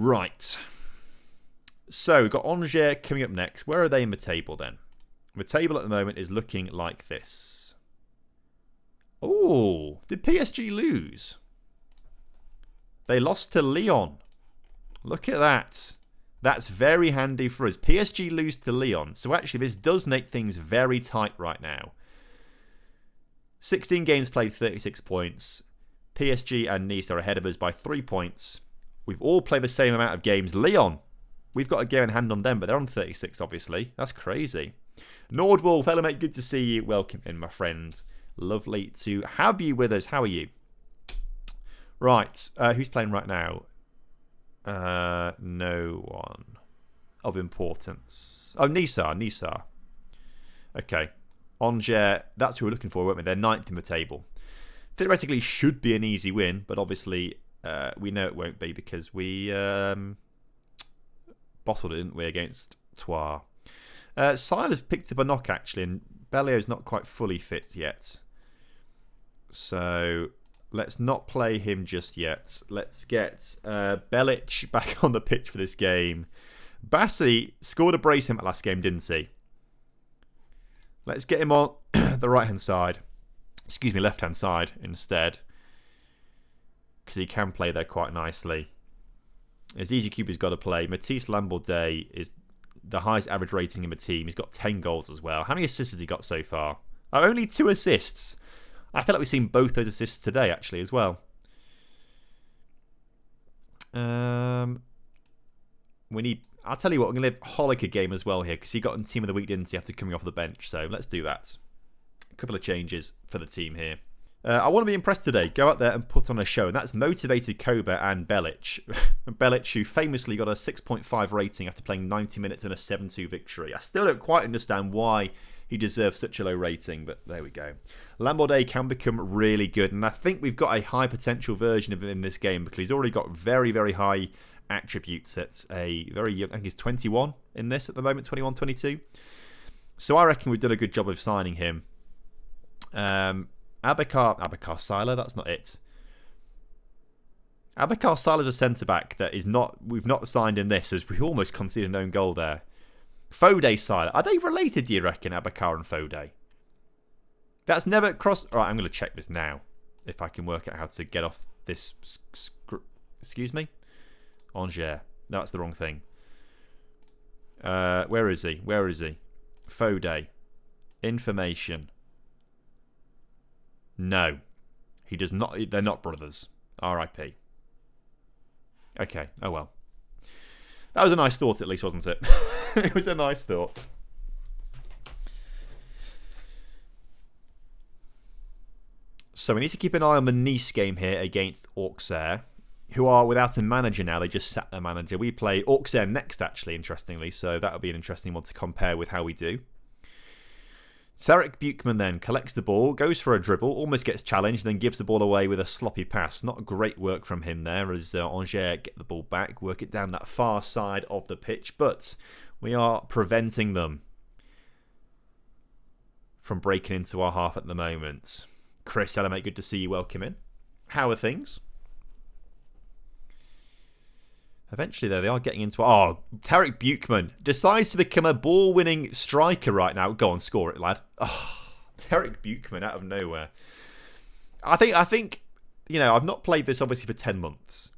Right. So we've got Angers coming up next. Where are they in the table then? The table at the moment is looking like this. Oh, did PSG lose? They lost to Lyon. Look at that. That's very handy for us. PSG lose to Lyon. So actually this does make things very tight right now. 16 games played, 36 points. PSG and Nice are ahead of us by 3 points. We've all played the same amount of games. Lyon, we've got a game in hand on them, but they're on 36, obviously. That's crazy. Nordwolf, hello mate, good to see you. Welcome in, my friend. Lovely to have you with us. How are you? Right, who's playing right now? No one of importance. Oh, Nisa. Okay. Angers, that's who we're looking for, weren't we? They're 9th in the table. Theoretically, should be an easy win, but obviously we know it won't be because we bottled it, didn't we, against Troyes. Silas picked up a knock, actually, and Bellio's not quite fully fit yet. So let's not play him just yet. Let's get Belic back on the pitch for this game. Bassi scored a brace in that last game, didn't he? Let's get him on the right-hand side. Excuse me, left-hand side instead. Because he can play there quite nicely. As Easy Cuber's got to play. Matisse Lambourdet is the highest average rating in the team. He's got 10 goals as well. How many assists has he got so far? Oh, only 2 assists. I feel like we've seen both those assists today, actually, as well. We need... I'll tell you what, I'm going to give Holick a game as well here, because he got in Team of the Week, didn't he, after coming off the bench. So let's do that. A couple of changes for the team here. I want to be impressed today. Go out there and put on a show. And that's motivated Koba and Belic. Belic, who famously got a 6.5 rating after playing 90 minutes in a 7-2 victory. I still don't quite understand why he deserves such a low rating, but there we go. Lambourdet can become really good, and I think we've got a high potential version of him in this game because he's already got very, very high attributes at a very young... I think he's 21 in this at the moment, 21, 22. So I reckon we've done a good job of signing him. Abakar Sala, that's not it. Abakar Sala's a centre-back that is not... We've not signed in this, as we almost conceded an own goal there. Fode Sala. Are they related, do you reckon, Abakar and Fode? That's never crossed... Alright, I'm going to check this now. If I can work out how to get off this... Excuse me? Angers. No, that's the wrong thing. Where is he? Fode. Information. No. He does not... They're not brothers. R.I.P. Okay. Oh, well. That was a nice thought, at least, wasn't it? It was a nice thought. So we need to keep an eye on the Nice game here against Auxerre, who are without a manager now. They just sacked their manager. We play Auxerre next, actually, interestingly. So that'll be an interesting one to compare with how we do. Tarek Buchman then collects the ball, goes for a dribble, almost gets challenged, then gives the ball away with a sloppy pass. Not great work from him there as Angers get the ball back, work it down that far side of the pitch, but we are preventing them from breaking into our half at the moment. Chris, hello mate, good to see you. Welcome in. How are things? Eventually, though, they are getting into... Oh, Tarek Buchman decides to become a ball-winning striker right now. Go on, score it, lad. Oh, Tarek Buchman out of nowhere. I think, you know, I've not played this, obviously, for 10 months.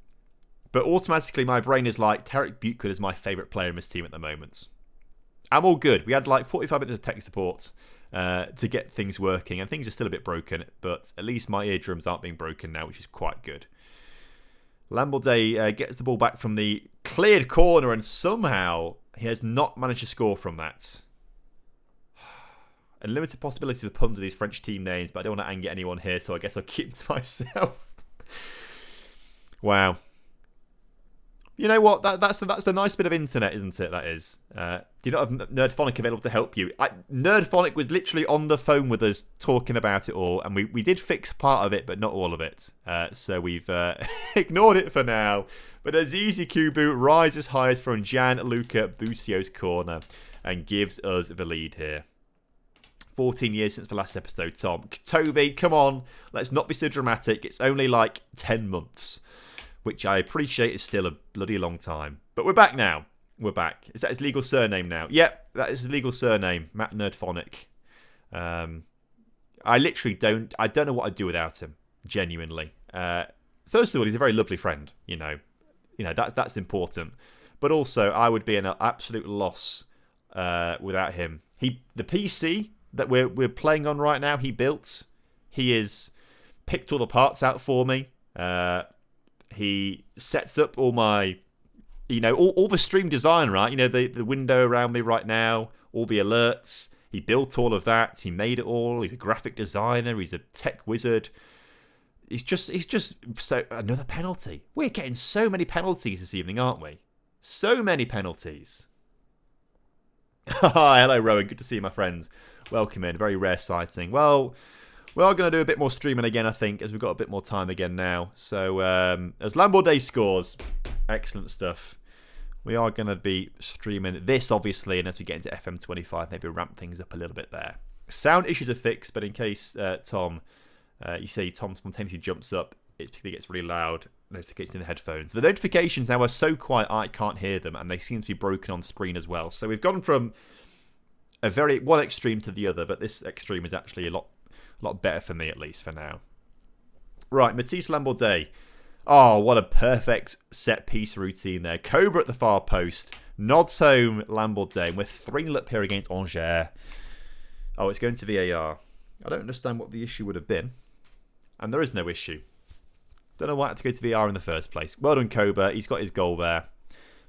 But automatically, my brain is like, Tarek Buchman is my favourite player in this team at the moment. I'm all good. We had like 45 minutes of tech support to get things working. And things are still a bit broken. But at least my eardrums aren't being broken now, which is quite good. Lambourdet gets the ball back from the cleared corner and somehow he has not managed to score from that. A limited possibility of puns with these French team names, but I don't want to anger anyone here, so I guess I'll keep to myself. Wow. You know what? That's a nice bit of internet, isn't it? That is. Do you not have Nerdphonic available to help you? Nerdphonic was literally on the phone with us talking about it all, and we did fix part of it, but not all of it. So we've ignored it for now. But Azizi Kubu rises highest from Gianluca Buccio's corner and gives us the lead here. 14 years since the last episode, Tom. Toby, come on. Let's not be so dramatic. It's only like 10 months. which I appreciate is still a bloody long time. But we're back now. We're back. Is that his legal surname now? Yep, that is his legal surname, Matt Nerdphonic. I literally don't know what I'd do without him, genuinely. First of all, he's a very lovely friend, you know that's important. But also, I would be an absolute loss without him. The PC that we're playing on right now, he built. He has picked all the parts out for me. He sets up all my, all the stream design, right? The window around me right now, all the alerts. He built all of that. He made it all. He's a graphic designer. He's a tech wizard. He's just so another penalty. We're getting so many penalties this evening, aren't we? So many penalties. Hi, hello, Rowan. Good to see you, my friends. Welcome in. Very rare sighting. Well, we are going to do a bit more streaming again, I think, as we've got a bit more time again now. So, as Lambo Day scores, excellent stuff. We are going to be streaming this, obviously, and as we get into FM25, maybe ramp things up a little bit there. Sound issues are fixed, but in case, Tom, you see Tom spontaneously jumps up, it gets really loud, notifications in the headphones. The notifications now are so quiet I can't hear them, and they seem to be broken on screen as well. So we've gone from one extreme to the other, but this extreme is actually a lot better for me, at least for now. Right, Matisse Lambordet. Oh, what a perfect set-piece routine there. Cobra at the far post. Nods home Lambordet. And we're 3-0 up here against Angers. Oh, it's going to VAR. I don't understand what the issue would have been. And there is no issue. Don't know why I had to go to VAR in the first place. Well done, Cobra. He's got his goal there.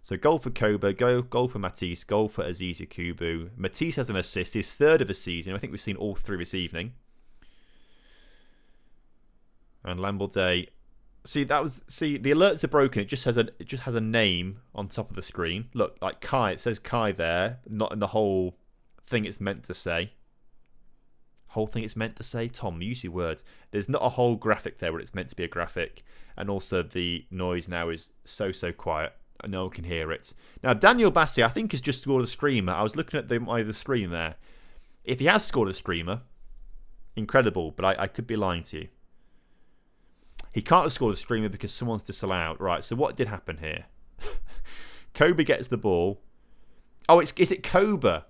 So goal for Cobra, goal for Matisse, goal for Aziz Yakubu. Matisse has an assist, his third of the season. I think we've seen all three this evening. And Lambordet. See, the alerts are broken. It just has a name on top of the screen. Look, like Kai. It says Kai there, not in the whole thing it's meant to say. Whole thing it's meant to say? Tom, use your words. There's not a whole graphic there where it's meant to be a graphic. And also the noise now is so quiet. No one can hear it. Now, Daniel Bassi, I think, has just scored a screamer. I was looking at the screen there. If he has scored a screamer, incredible, but I could be lying to you. He can't have scored a screamer because someone's disallowed. Right, so what did happen here? Kobe gets the ball. Oh, is it Kobe?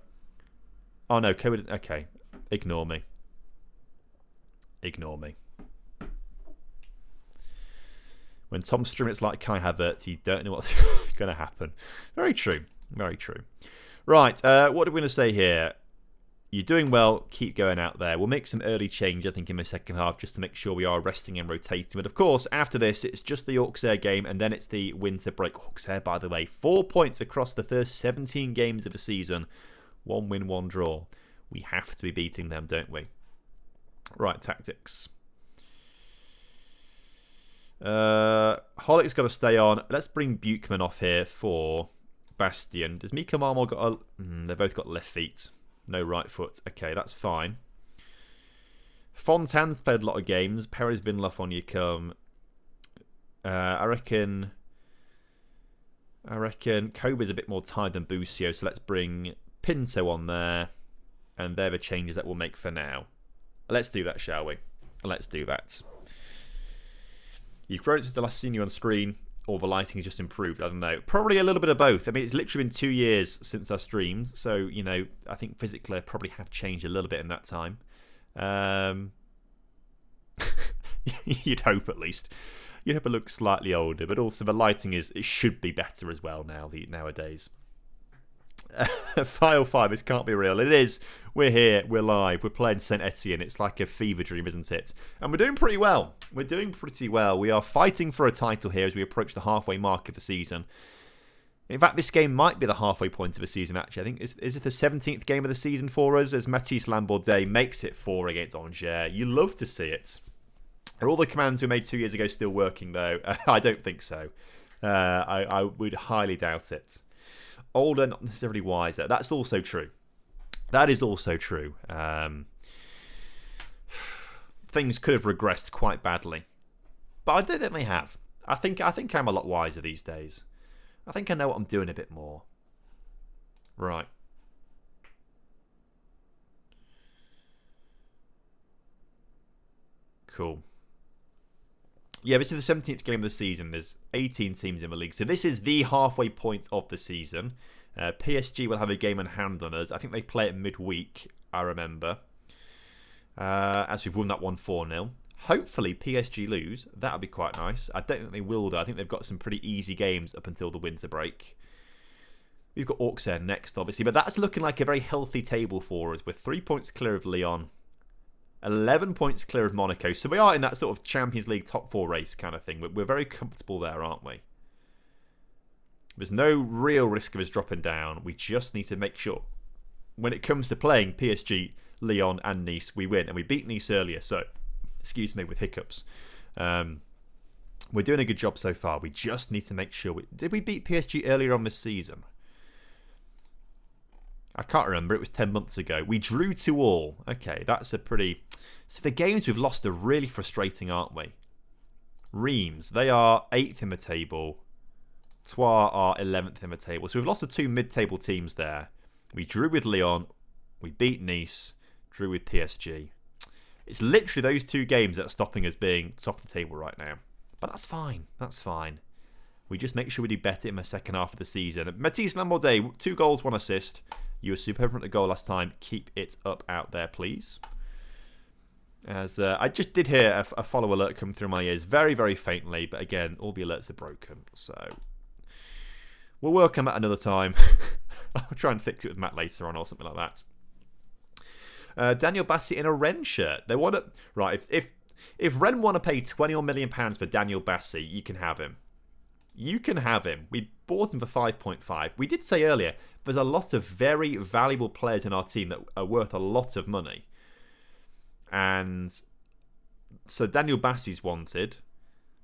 Oh, no, Kobe. Okay, ignore me. When Tom's streaming, it's like Kai Havertz. You don't know what's going to happen. Very true. Very true. Right, what are we going to say here? You're doing well. Keep going out there. We'll make some early change, I think, in the second half, just to make sure we are resting and rotating. But, of course, after this, it's just the Auxerre game, and then it's the winter break. Auxerre, by the way, 4 points across the first 17 games of the season. 1 win, 1 draw. We have to be beating them, don't we? Right, tactics. Hollick's got to stay on. Let's bring Buchmann off here for Bastion. Does Mika Marmol got a... they've both got left feet. No right foot. Okay, that's fine. Fontane's played a lot of games. Perez Vinloff on you come. I reckon Kobe's a bit more tired than Busio, so let's bring Pinto on there. And they're the changes that we'll make for now. Let's do that, shall we? Let's do that. You've grown since the last seen you on screen, or the lighting has just improved. I don't know. Probably a little bit of both. I mean, it's literally been 2 years since I streamed, so, I think physically I probably have changed a little bit in that time. You'd hope, at least. You'd hope it looks slightly older, but also the lighting it should be better as well nowadays. File 5, this can't be real. It is. We're here. We're live. We're playing St. Etienne. It's like a fever dream, isn't it? And we're doing pretty well. We are fighting for a title here as we approach the halfway mark of the season. In fact, this game might be the halfway point of the season, actually. I think, is it the 17th game of the season for us as Matisse Lambordet makes it 4 against Angers? You love to see it. Are all the commands we made 2 years ago still working, though? I don't think so. I would highly doubt it. Older, not necessarily wiser. That's also true. That is also true. Things could have regressed quite badly, but I don't think they have. I think I'm a lot wiser these days. I think I know what I'm doing a bit more. Right. Cool. Yeah, this is the 17th game of the season. There's 18 teams in the league. So this is the halfway point of the season. PSG will have a game in hand on us. I think they play it midweek, I remember. As we've won that one 4-0. Hopefully PSG lose. That would be quite nice. I don't think they will, though. I think they've got some pretty easy games up until the winter break. We've got Auxerre next, obviously. But that's looking like a very healthy table for us. We're 3 points clear of Lyon. 11 points clear of Monaco. So we are in that sort of Champions League top 4 race kind of thing. We're very comfortable there, aren't we? There's no real risk of us dropping down. We just need to make sure when it comes to playing PSG, Lyon and Nice, we win. And we beat Nice earlier, so excuse me with hiccups. We're doing a good job so far. We just need to make sure. Did we beat PSG earlier on this season? I can't remember. It was 10 months ago. We drew 2-2. Okay, that's a pretty... So the games we've lost are really frustrating, aren't we? Reims, they are 8th in the table. Troyes are 11th in the table. So we've lost the 2 mid-table teams there. We drew with Lyon. We beat Nice. Drew with PSG. It's literally those 2 games that are stopping us being top of the table right now. But that's fine. That's fine. We just make sure we do better in the second half of the season. Matisse Lambordet, 2 goals, 1 assist. You were superb at the goal last time. Keep it up out there, please. As I just did hear a follow alert come through my ears very, very faintly. But again, all the alerts are broken. So we'll work on that another time. I'll try and fix it with Matt later on or something like that. Daniel Bassi in a Rennes shirt. They want to... Right, if Rennes want to pay £21 million for Daniel Bassi, you can have him. You can have him. We bought him for 5.5. We did say earlier, there's a lot of very valuable players in our team that are worth a lot of money. And so Daniel Bassi's wanted.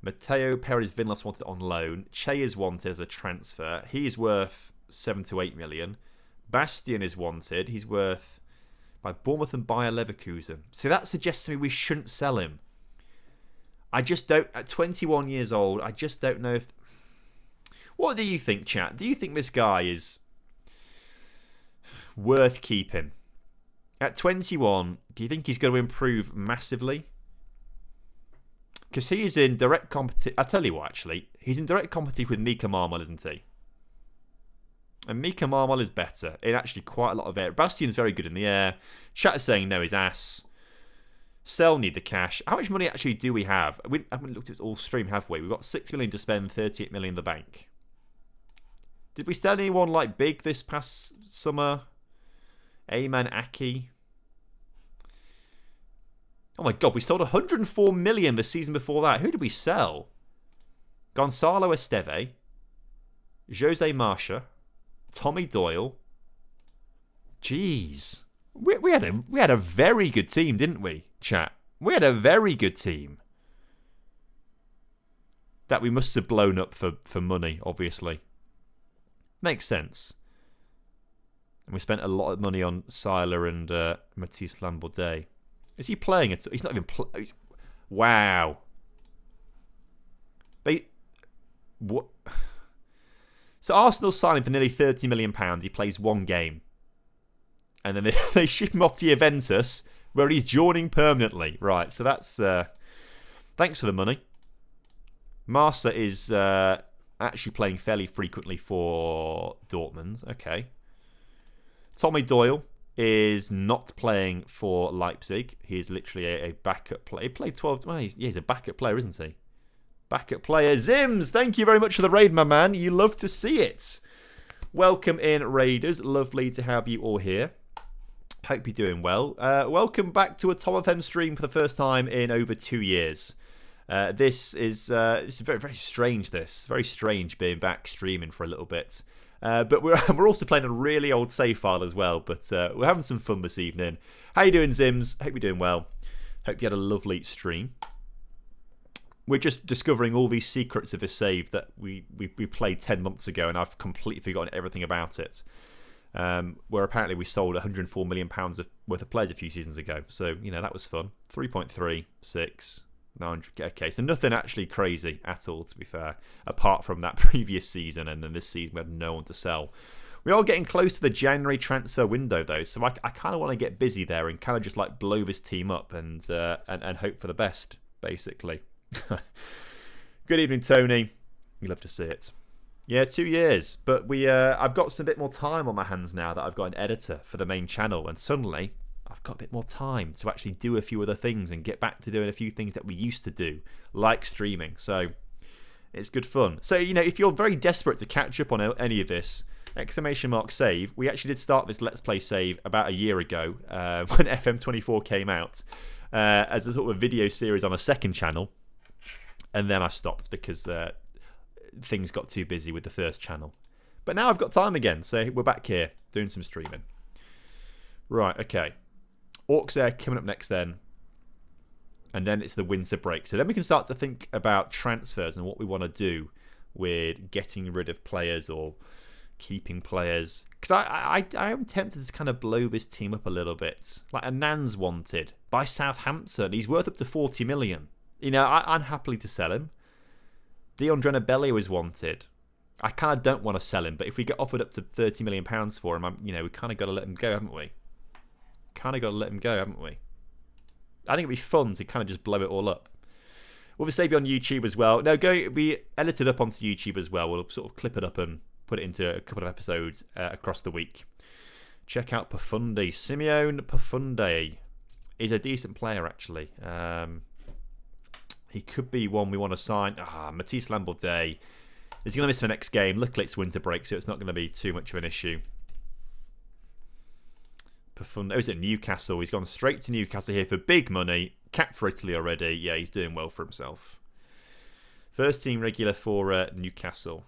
Matteo Perez Vinlas wanted on loan. Che is wanted as a transfer. He's worth 7 to 8 million. Bastian is wanted. He's worth by Bournemouth and Bayer Leverkusen. So that suggests to me we shouldn't sell him. I just don't... At 21 years old, I just don't know if... What do you think, chat? Do you think this guy is worth keeping? At 21, do you think he's going to improve massively? Because he is in direct competition... I'll tell you what, actually. He's in direct competition with Mika Marmol, isn't he? And Mika Marmol is better in actually quite a lot of air. Bastian's very good in the air. Chat is saying no, he's ass. Sell need the cash. How much money actually do we have? We haven't looked at this all stream, have we? We've got 6 million to spend, 38 million in the bank. Did we sell anyone like big this past summer? Ayman Aki. Oh my god, we sold 104 million the season before that. Who did we sell? Gonzalo Esteve. Jose Marcha. Tommy Doyle. Jeez. We had a very good team, didn't we, chat? We had a very good team. That we must have blown up for money, obviously. Makes sense. And we spent a lot of money on Seiler and Matisse Lambordet. Is he playing it? He's not even playing. Wow. What? So Arsenal signed him for nearly £30 million. He plays 1 game. And then they ship him off to Juventus, where he's joining permanently. Right, so that's... thanks for the money. Marsa is actually playing fairly frequently for Dortmund. Okay. Tommy Doyle is not playing for Leipzig. He is literally a backup player. He played 12... Well, he's a backup player, isn't he? Backup player. Zims, thank you very much for the raid, my man. You love to see it. Welcome in, Raiders. Lovely to have you all here. Hope you're doing well. Welcome back to a TomFM stream for the first time in over 2 years. This is very, very strange, this. Very strange being back streaming for a little bit. But we're also playing a really old save file as well. But we're having some fun this evening. How you doing, Zims? Hope you're doing well. Hope you had a lovely stream. We're just discovering all these secrets of a save that we played 10 months ago, and I've completely forgotten everything about it. Where apparently we sold £104 million worth of players a few seasons ago. So, you know, that was fun. 3.3, 6, 900. Okay, so nothing actually crazy at all, to be fair, apart from that previous season, and then this season we had no one to sell. We are getting close to the January transfer window, though, so I kind of want to get busy there and kind of just like blow this team up and hope for the best, basically. Good evening, Tony. You love to see it. Yeah, 2 years. But I've got some bit more time on my hands now that I've got an editor for the main channel, and suddenly I've got a bit more time to actually do a few other things and get back to doing a few things that we used to do, like streaming. So it's good fun. So, if you're very desperate to catch up on any of this, !save. We actually did start this Let's Play save about a year ago when FM24 came out as a sort of a video series on a second channel. And then I stopped because things got too busy with the first channel. But now I've got time again, so we're back here doing some streaming. Right, okay. Orcs Air coming up next then. And then it's the winter break. So then we can start to think about transfers and what we want to do with getting rid of players or keeping players. Because I am tempted to kind of blow this team up a little bit. Like Anand's wanted by Southampton. He's worth up to 40 million. I'm happy to sell him. Dion Drenabelli was wanted. I kind of don't want to sell him, but if we get offered up to £30 million for him, we kind of got to let him go, haven't we? I think it'd be fun to kind of just blow it all up. We'll save it on YouTube as well. No, we edit it up onto YouTube as well. We'll sort of clip it up and put it into a couple of episodes across the week. Check out Pafundi. Simeone Pafundi is a decent player, actually. He could be one we want to sign. Matisse Lambordet is going to miss the next game. Luckily, it's winter break, so it's not going to be too much of an issue. Pafundi. Oh, he's at Newcastle. He's gone straight to Newcastle here for big money. Cap for Italy already. Yeah, he's doing well for himself. First team regular for Newcastle.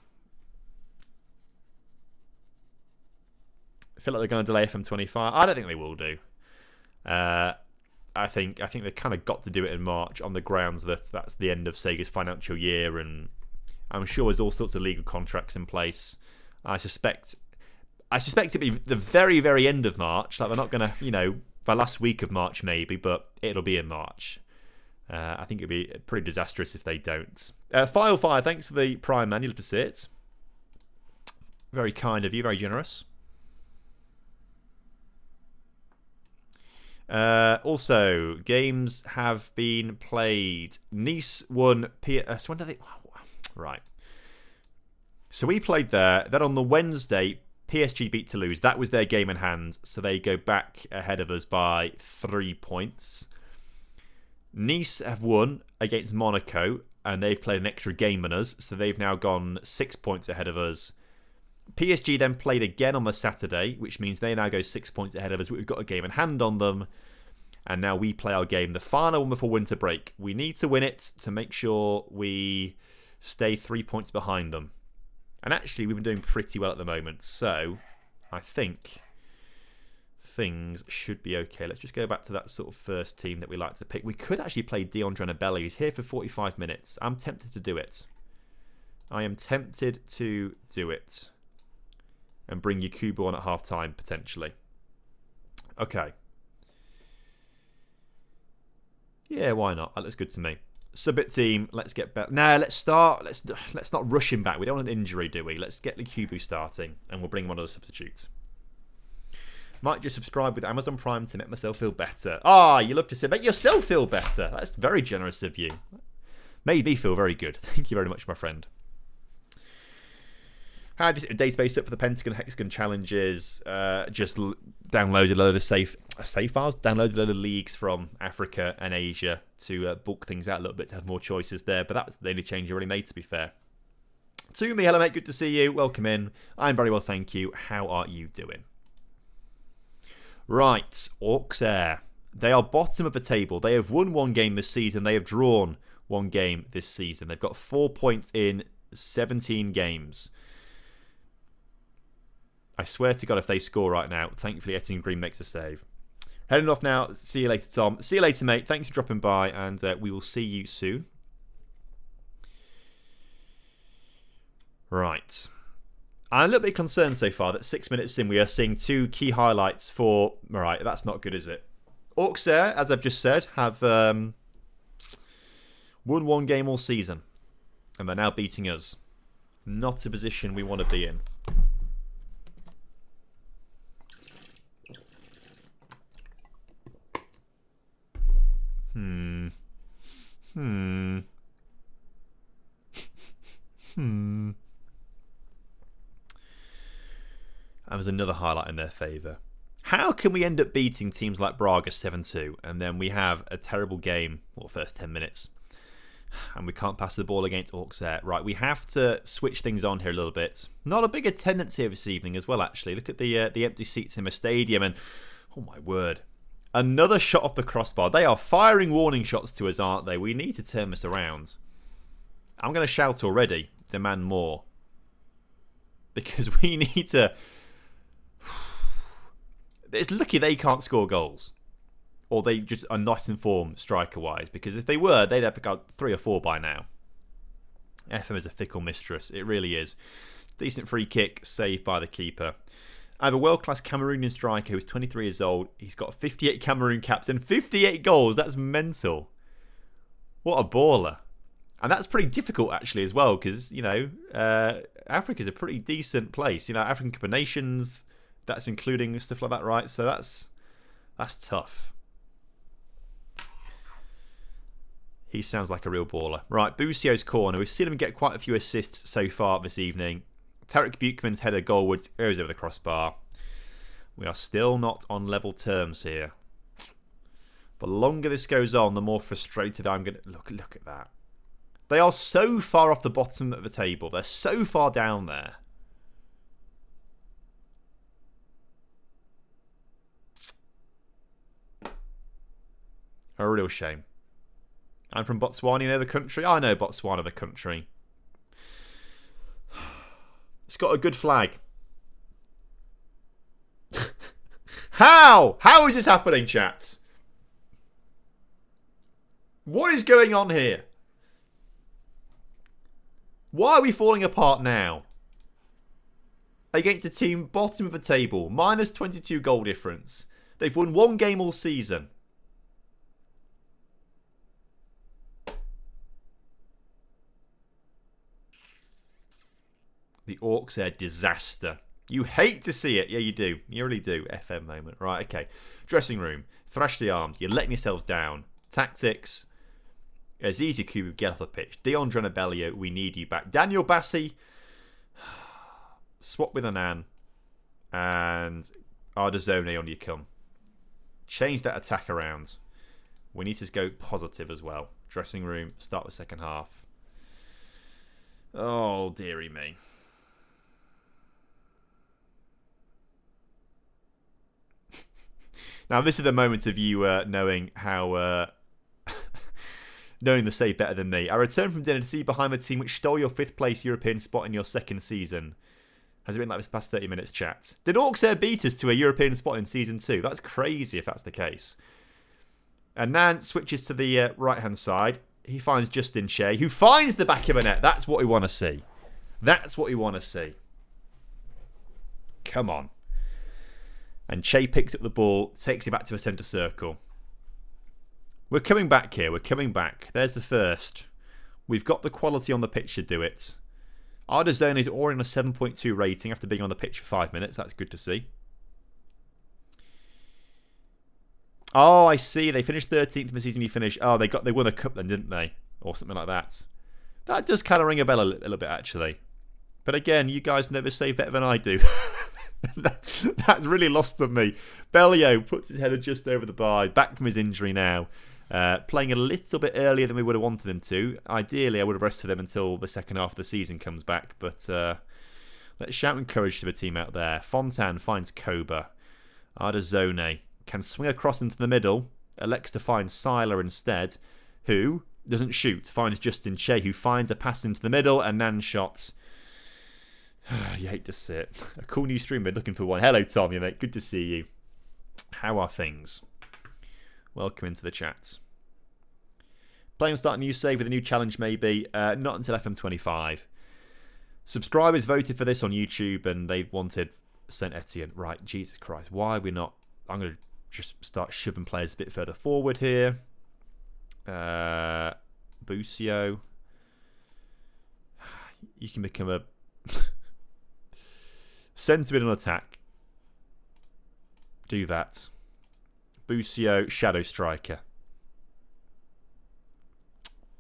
I feel like they're going to delay FM25. I don't think they will do. I think they've kind of got to do it in March on the grounds that that's the end of Sega's financial year, and I'm sure there's all sorts of legal contracts in place. I suspect it'll be the very, very end of March. Like they're not going to, the last week of March maybe, but it'll be in March. I think it'd be pretty disastrous if they don't. File Fire, thanks for the Prime, man. You love to see it. Very kind of you, very generous. Also, games have been played. Nice won PS. When did they? Right. So we played there. Then on the Wednesday, PSG beat Toulouse. That was their game in hand. So they go back ahead of us by 3 points. Nice have won against Monaco, and they've played an extra game than us. So they've now gone 6 points ahead of us. PSG then played again on the Saturday, which means they now go 6 points ahead of us. We've got a game in hand on them. And now we play our game, the final one before winter break. We need to win it to make sure we stay 3 points behind them. And actually, we've been doing pretty well at the moment. So, I think things should be okay. Let's just go back to that sort of first team that we like to pick. We could actually play Dion Drenabelli. He's here for 45 minutes. I'm tempted to do it. I am tempted to do it. And bring Yakubu on at half-time, potentially. Okay. Yeah, why not? That looks good to me. Subit team, let's get back. Nah, let's start. Let's not rush him back. We don't want an injury, do we? Let's get Yakubu starting, and we'll bring one of the substitutes. Might just subscribe with Amazon Prime to make myself feel better. You love to say, make yourself feel better. That's very generous of you. Made me feel very good. Thank you very much, my friend. Had a database up for the Pentagon Hexagon challenges. Just downloaded a load of save files. Downloaded a load of leagues from Africa and Asia to bulk things out a little bit to have more choices there. But that was the only change I really made, to be fair. To me, hello mate, good to see you. Welcome in. I'm very well, thank you. How are you doing? Right, Orcs Air. They are bottom of the table. They have won one game this season. They have drawn one game this season. They've got 4 points in 17 games. I swear to God, if they score right now, thankfully Etienne Green makes a save. Heading off now. See you later, Tom. See you later, mate. Thanks for dropping by, and we will see you soon. Right. I'm a little bit concerned so far that 6 minutes in we are seeing two key highlights for... Alright, that's not good, is it? Orcs Air, as I've just said, have won one game all season. And they're now beating us. Not a position we want to be in. And there's another highlight in their favour. How can we end up beating teams like Braga 7-2 and then we have a terrible game, first 10 minutes, and we can't pass the ball against Auxerre? Right, we have to switch things on here a little bit. Not a big attendance here this evening as well, actually. Look at the empty seats in the stadium and, oh my word, another shot off the crossbar. They are firing warning shots to us, aren't they? We need to turn this around. I'm going to shout already, demand more. Because we need to... It's lucky they can't score goals. Or they just are not in form striker-wise. Because if they were, they'd have got 3 or 4 by now. FM is a fickle mistress. It really is. Decent free kick, saved by the keeper. I have a world-class Cameroonian striker who's 23 years old. He's got 58 Cameroon caps and 58 goals. That's mental. What a baller. And that's pretty difficult, actually, as well. Because, Africa's a pretty decent place. African Cup of Nations... That's including stuff like that, right? So that's tough. He sounds like a real baller. Right, Busio's corner. We've seen him get quite a few assists so far this evening. Tarek Buchman's header goalwards goes over the crossbar. We are still not on level terms here. The longer this goes on, the more frustrated I'm going to... Look at that. They are so far off the bottom of the table. They're so far down there. A real shame. I'm from Botswana, you know the country? I know Botswana, the country. It's got a good flag. How? How is this happening, chat? What is going on here? Why are we falling apart now? Against a team bottom of the table, minus 22 goal difference. They've won 1 game all season. The Auxerre disaster. You hate to see it. Yeah, you do. You really do. FM moment. Right, okay. Dressing room. Thrash the arms. You're letting yourselves down. Tactics. Azizi Kubu, get off the pitch. Dion Drenabelio, we need you back. Daniel Bassi. Swap with Anan. And Ardazone on you come. Change that attack around. We need to go positive as well. Dressing room. Start the second half. Oh, dearie me. Now, this is the moment of you knowing how... knowing the save better than me. I returned from dinner to see behind the team which stole your 5th place European spot in your 2nd season. Has it been like this the past 30 minutes, chat? Did Auxerre beat us to a European spot in season 2? That's crazy if that's the case. And Nan switches to the right-hand side. He finds Justin Shea, who finds the back of the net. That's what we want to see. That's what we want to see. Come on. And Che picks up the ball, takes it back to the centre circle. We're coming back here. We're coming back. There's the first. We've got the quality on the pitch to do it. Ardazone is already on a 7.2 rating after being on the pitch for 5 minutes. That's good to see. Oh, I see. They finished 13th in the season. They won a cup then, didn't they? Or something like that. That does kind of ring a bell a little bit, actually. But again, you guys never save better than I do. That's really lost on me. Bellio puts his header just over the bar, back from his injury now. Playing a little bit earlier than we would have wanted him to. Ideally, I would have rested him until the second half of the season comes back. But let's shout encourage to the team out there. Fontan finds Koba. Ardazone can swing across into the middle. Elects to find Seiler instead, who doesn't shoot. Finds Justin Che, who finds a pass into the middle. A Nan shot. You hate to see it. A cool new stream, been looking for one. Hello, Tom, you mate. Good to see you. How are things? Welcome into the chat. Playing start a new save with a new challenge, maybe. Not until FM25. Subscribers voted for this on YouTube, and they wanted Saint Etienne. Right, Jesus Christ. Why are we not? I'm going to just start shoving players a bit further forward here. Busio. You can become a... Centre mid on attack. Do that. Busio, shadow striker.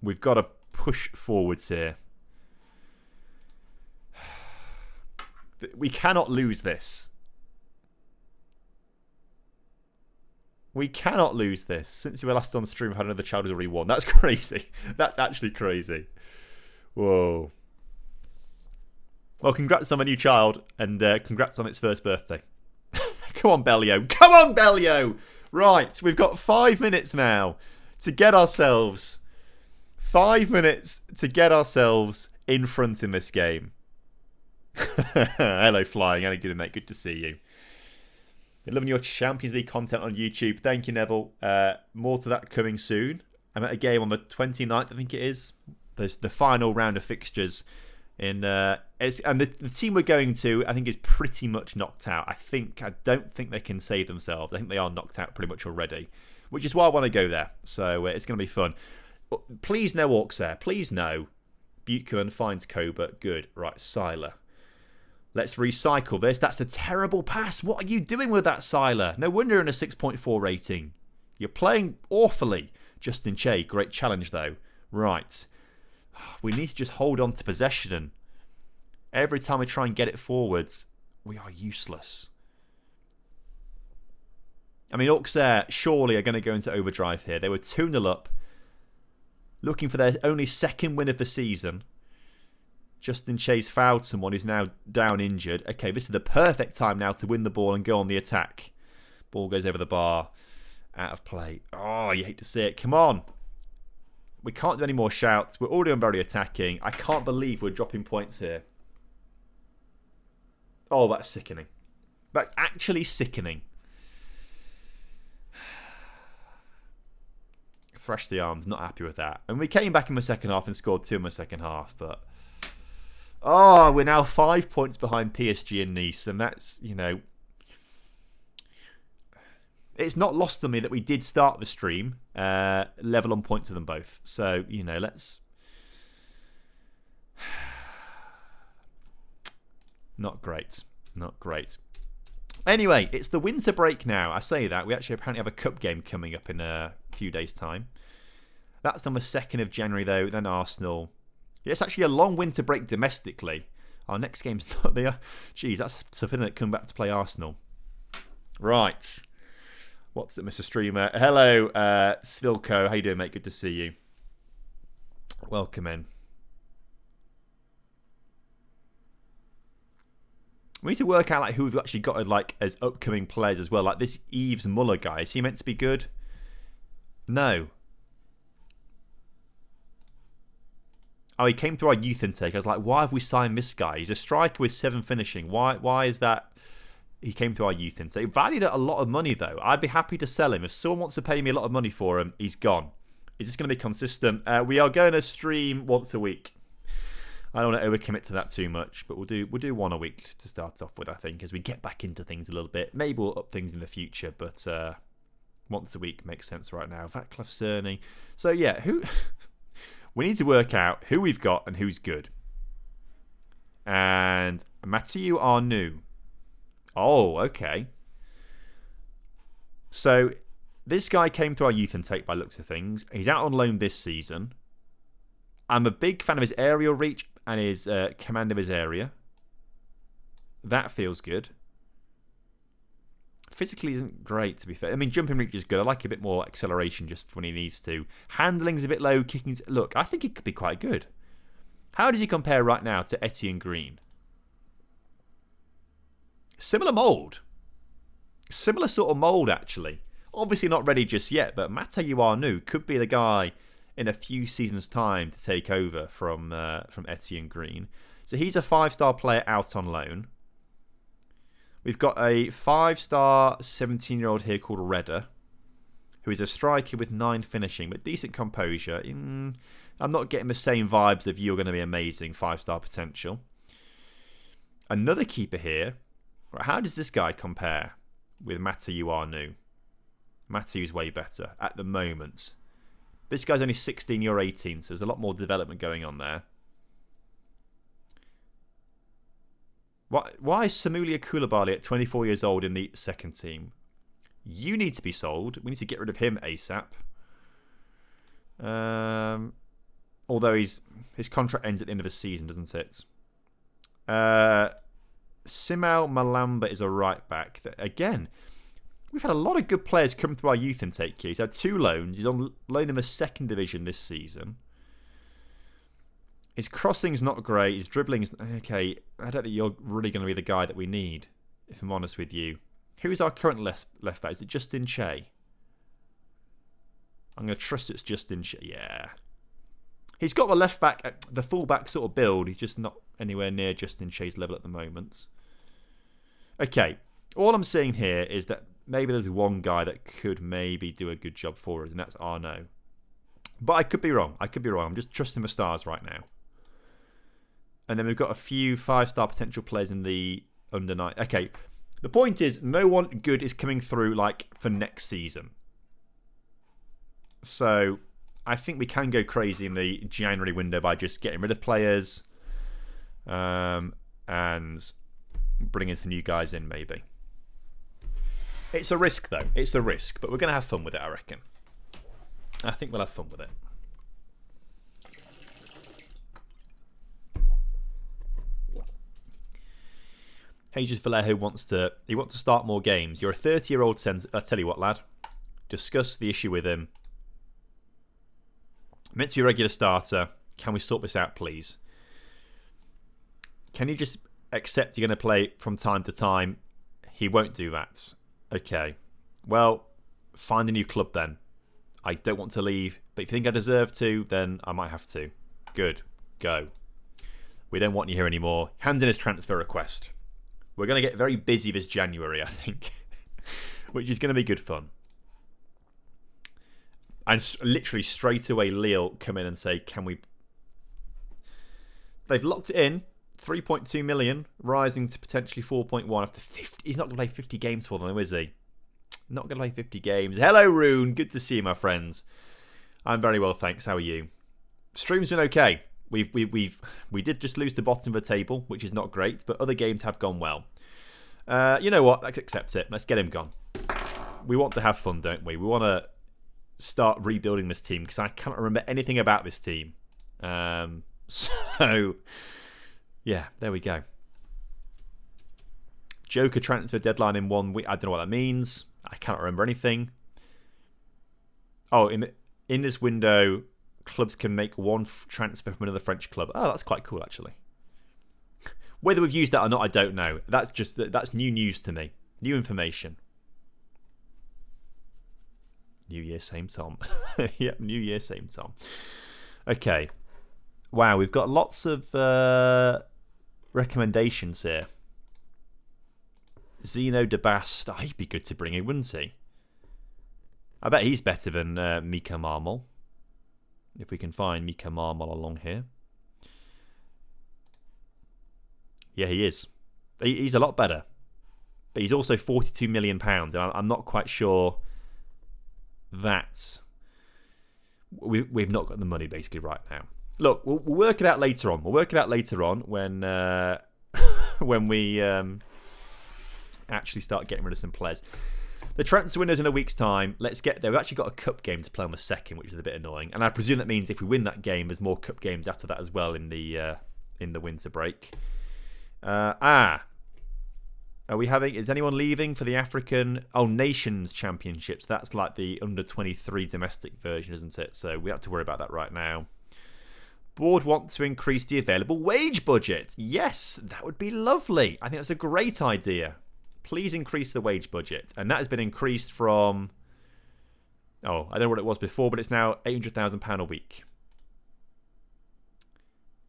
We've got to push forwards here. We cannot lose this. We cannot lose this. Since you were last on stream, had another child who's already won. That's crazy. That's actually crazy. Whoa. Well, congrats on my new child, and congrats on its first birthday. Come on, Bellio. Come on, Bellio! Right, we've got 5 minutes now to get ourselves... 5 minutes to get ourselves in front in this game. Hello, Flying. How are you doing, mate? Good to see you. You're loving your Champions League content on YouTube. Thank you, Neville. More to that coming soon. I'm at a game on the 29th, I think it is. There's the final round of fixtures. And the team we're going to, I think, is pretty much knocked out. I don't think they can save themselves. I think they are knocked out pretty much already, which is why I want to go there. So it's going to be fun. Please no Orcs there. Please no. Butecoin finds Cobra. Good. Right, Siler. Let's recycle this. That's a terrible pass. What are you doing with that, Siler? No wonder you're in a 6.4 rating. You're playing awfully. Justin Che, great challenge though. Right. We need to just hold on to possession. And every time we try and get it forwards, we are useless. I mean, Auxerre surely are going to go into overdrive here. They were 2-0 up. Looking for their only second win of the season. Justin Chase fouled someone who's now down injured. Okay, this is the perfect time now to win the ball and go on the attack. Ball goes over the bar. Out of play. Oh, you hate to see it. Come on. We can't do any more shouts. We're already very attacking. I can't believe we're dropping points here. Oh, that's sickening. That's actually sickening. Thrash the arms. Not happy with that. And we came back in the second half and scored 2 in the second half, but... Oh, we're now 5 points behind PSG and Nice, and that's, you know... It's not lost on me that we did start the stream level on points with them both. So, you know, let's... Not great. Not great. Anyway, it's the winter break now. I say that. We actually apparently have a cup game coming up in a few days' time. That's on the 2nd of January, though. Then Arsenal... Yeah, it's actually a long winter break domestically. Our next game's not there. Jeez, that's tough, isn't it? Coming back to play Arsenal. Right. What's it, Mr. Streamer? Hello, Svilko. How you doing, mate? Good to see you. Welcome in. We need to work out like who we've actually got like as upcoming players as well. Like this Yves Muller guy. Is he meant to be good? No. Oh, he came through our youth intake. I was like, why have we signed this guy? He's a striker with 7 finishing. Why is that? He came through our youth intake. Valued at a lot of money, though. I'd be happy to sell him. If someone wants to pay me a lot of money for him, he's gone. He's just going to be consistent. We are going to stream once a week. I don't want to overcommit to that too much, but we'll do one a week to start off with, I think, as we get back into things a little bit. Maybe we'll up things in the future, but once a week makes sense right now. Vaclav Cerny. So, yeah, we need to work out who we've got and who's good. And Mathieu Arnoux. Oh, okay. So, this guy came through our youth intake by looks of things. He's out on loan this season. I'm a big fan of his aerial reach and his command of his area. That feels good. Physically isn't great, to be fair. I mean, jumping reach is good. I like a bit more acceleration just when he needs to. Handling's a bit low. Kicking's... Look, I think it could be quite good. How does he compare right now to Etienne Green? Similar mould. Similar sort of mould, actually. Obviously not ready just yet, but Mathieu Arnoux could be the guy in a few seasons' time to take over from Etienne Green. So he's a 5-star player out on loan. We've got a 5-star 17-year-old here called Redder, who is a striker with 9 finishing, but decent composure. I'm not getting the same vibes of you're going to be amazing, 5-star potential. Another keeper here. How does this guy compare with Mathieu Arnoux? Mathieu's way better at the moment. This guy's only 16, you're 18, so there's a lot more development going on there. Why is Samulia Koulibaly at 24 years old in the second team? You need to be sold. We need to get rid of him ASAP. Although his contract ends at the end of the season, doesn't it? Simao Malamba is a right back. Again, we've had a lot of good players come through our youth intake here. He's had 2 loans. He's on loan in the 2nd division this season. His crossing's not great. His dribbling's... Okay, I don't think you're really going to be the guy that we need, if I'm honest with you. Who's our current left back? Is it Justin Che? I'm going to trust it's Justin Che. Yeah. He's got the left back, the full back sort of build. He's just not anywhere near Justin Che's level at the moment. Okay. All I'm saying here is that maybe there's one guy that could maybe do a good job for us, and that's Arnaud. But I could be wrong. I'm just trusting the stars right now. And then we've got a few 5-star potential players in the under 9. Okay, the point is no one good is coming through like for next season. So I think we can go crazy in the January window by just getting rid of players and bringing some new guys in maybe. It's a risk though. It's a risk, but we're going to have fun with it, I reckon. I think we'll have fun with it. Jesus Vallejo wants to start more games. You're a 30-year-old I tell you what, lad. Discuss the issue with him. Meant to be a regular starter. Can we sort this out, please? Can you just accept you're going to play from time to time? He won't do that. Okay. Well, find a new club then. I don't want to leave, but if you think I deserve to, then I might have to. Good. Go. We don't want you here anymore. Hands in his transfer request. We're going to get very busy this January, I think, which is going to be good fun. And literally straight away, Lille come in and say, can we... They've locked it in, 3.2 million, rising to potentially 4.1 after 50. He's not going to play 50 games for them, though, is he? Not going to play 50 games. Hello, Rune. Good to see you, my friends. I'm very well, thanks. How are you? Stream's been okay. We did just lose the bottom of the table, which is not great, but other games have gone well. You know what? Let's accept it. Let's get him gone. We want to have fun, don't we? We want to start rebuilding this team because I cannot remember anything about this team. So, yeah, there we go. Joker transfer deadline in 1 week. I don't know what that means. I cannot remember anything. Oh, in this window, clubs can make one transfer from another French club. Oh, that's quite cool, actually. Whether we've used that or not, I don't know. That's new news to me. New information. New year, same Tom. Yep, new year, same Tom. Okay. Wow, we've got lots of recommendations here. Zeno de Bast. Oh, he'd be good to bring in, wouldn't he? I bet he's better than Mika Marmol. If we can find Mika Marmol along here. Yeah, he is. He's a lot better. But he's also £42 million. And I'm not quite sure that we've not got the money basically right now. Look, we'll work it out later on. We'll work it out later on when when we actually start getting rid of some players. The transfer window's in a week's time. Let's get there. We've actually got a cup game to play on the 2nd, which is a bit annoying. And I presume that means if we win that game, there's more cup games after that as well in the winter break. Are we having... Is anyone leaving for the African... Oh, Nations Championships. That's like the under-23 domestic version, isn't it? So we have to worry about that right now. Board want to increase the available wage budget. Yes, that would be lovely. I think that's a great idea. Please increase the wage budget. And that has been increased from... Oh, I don't know what it was before, but it's now £800,000 a week.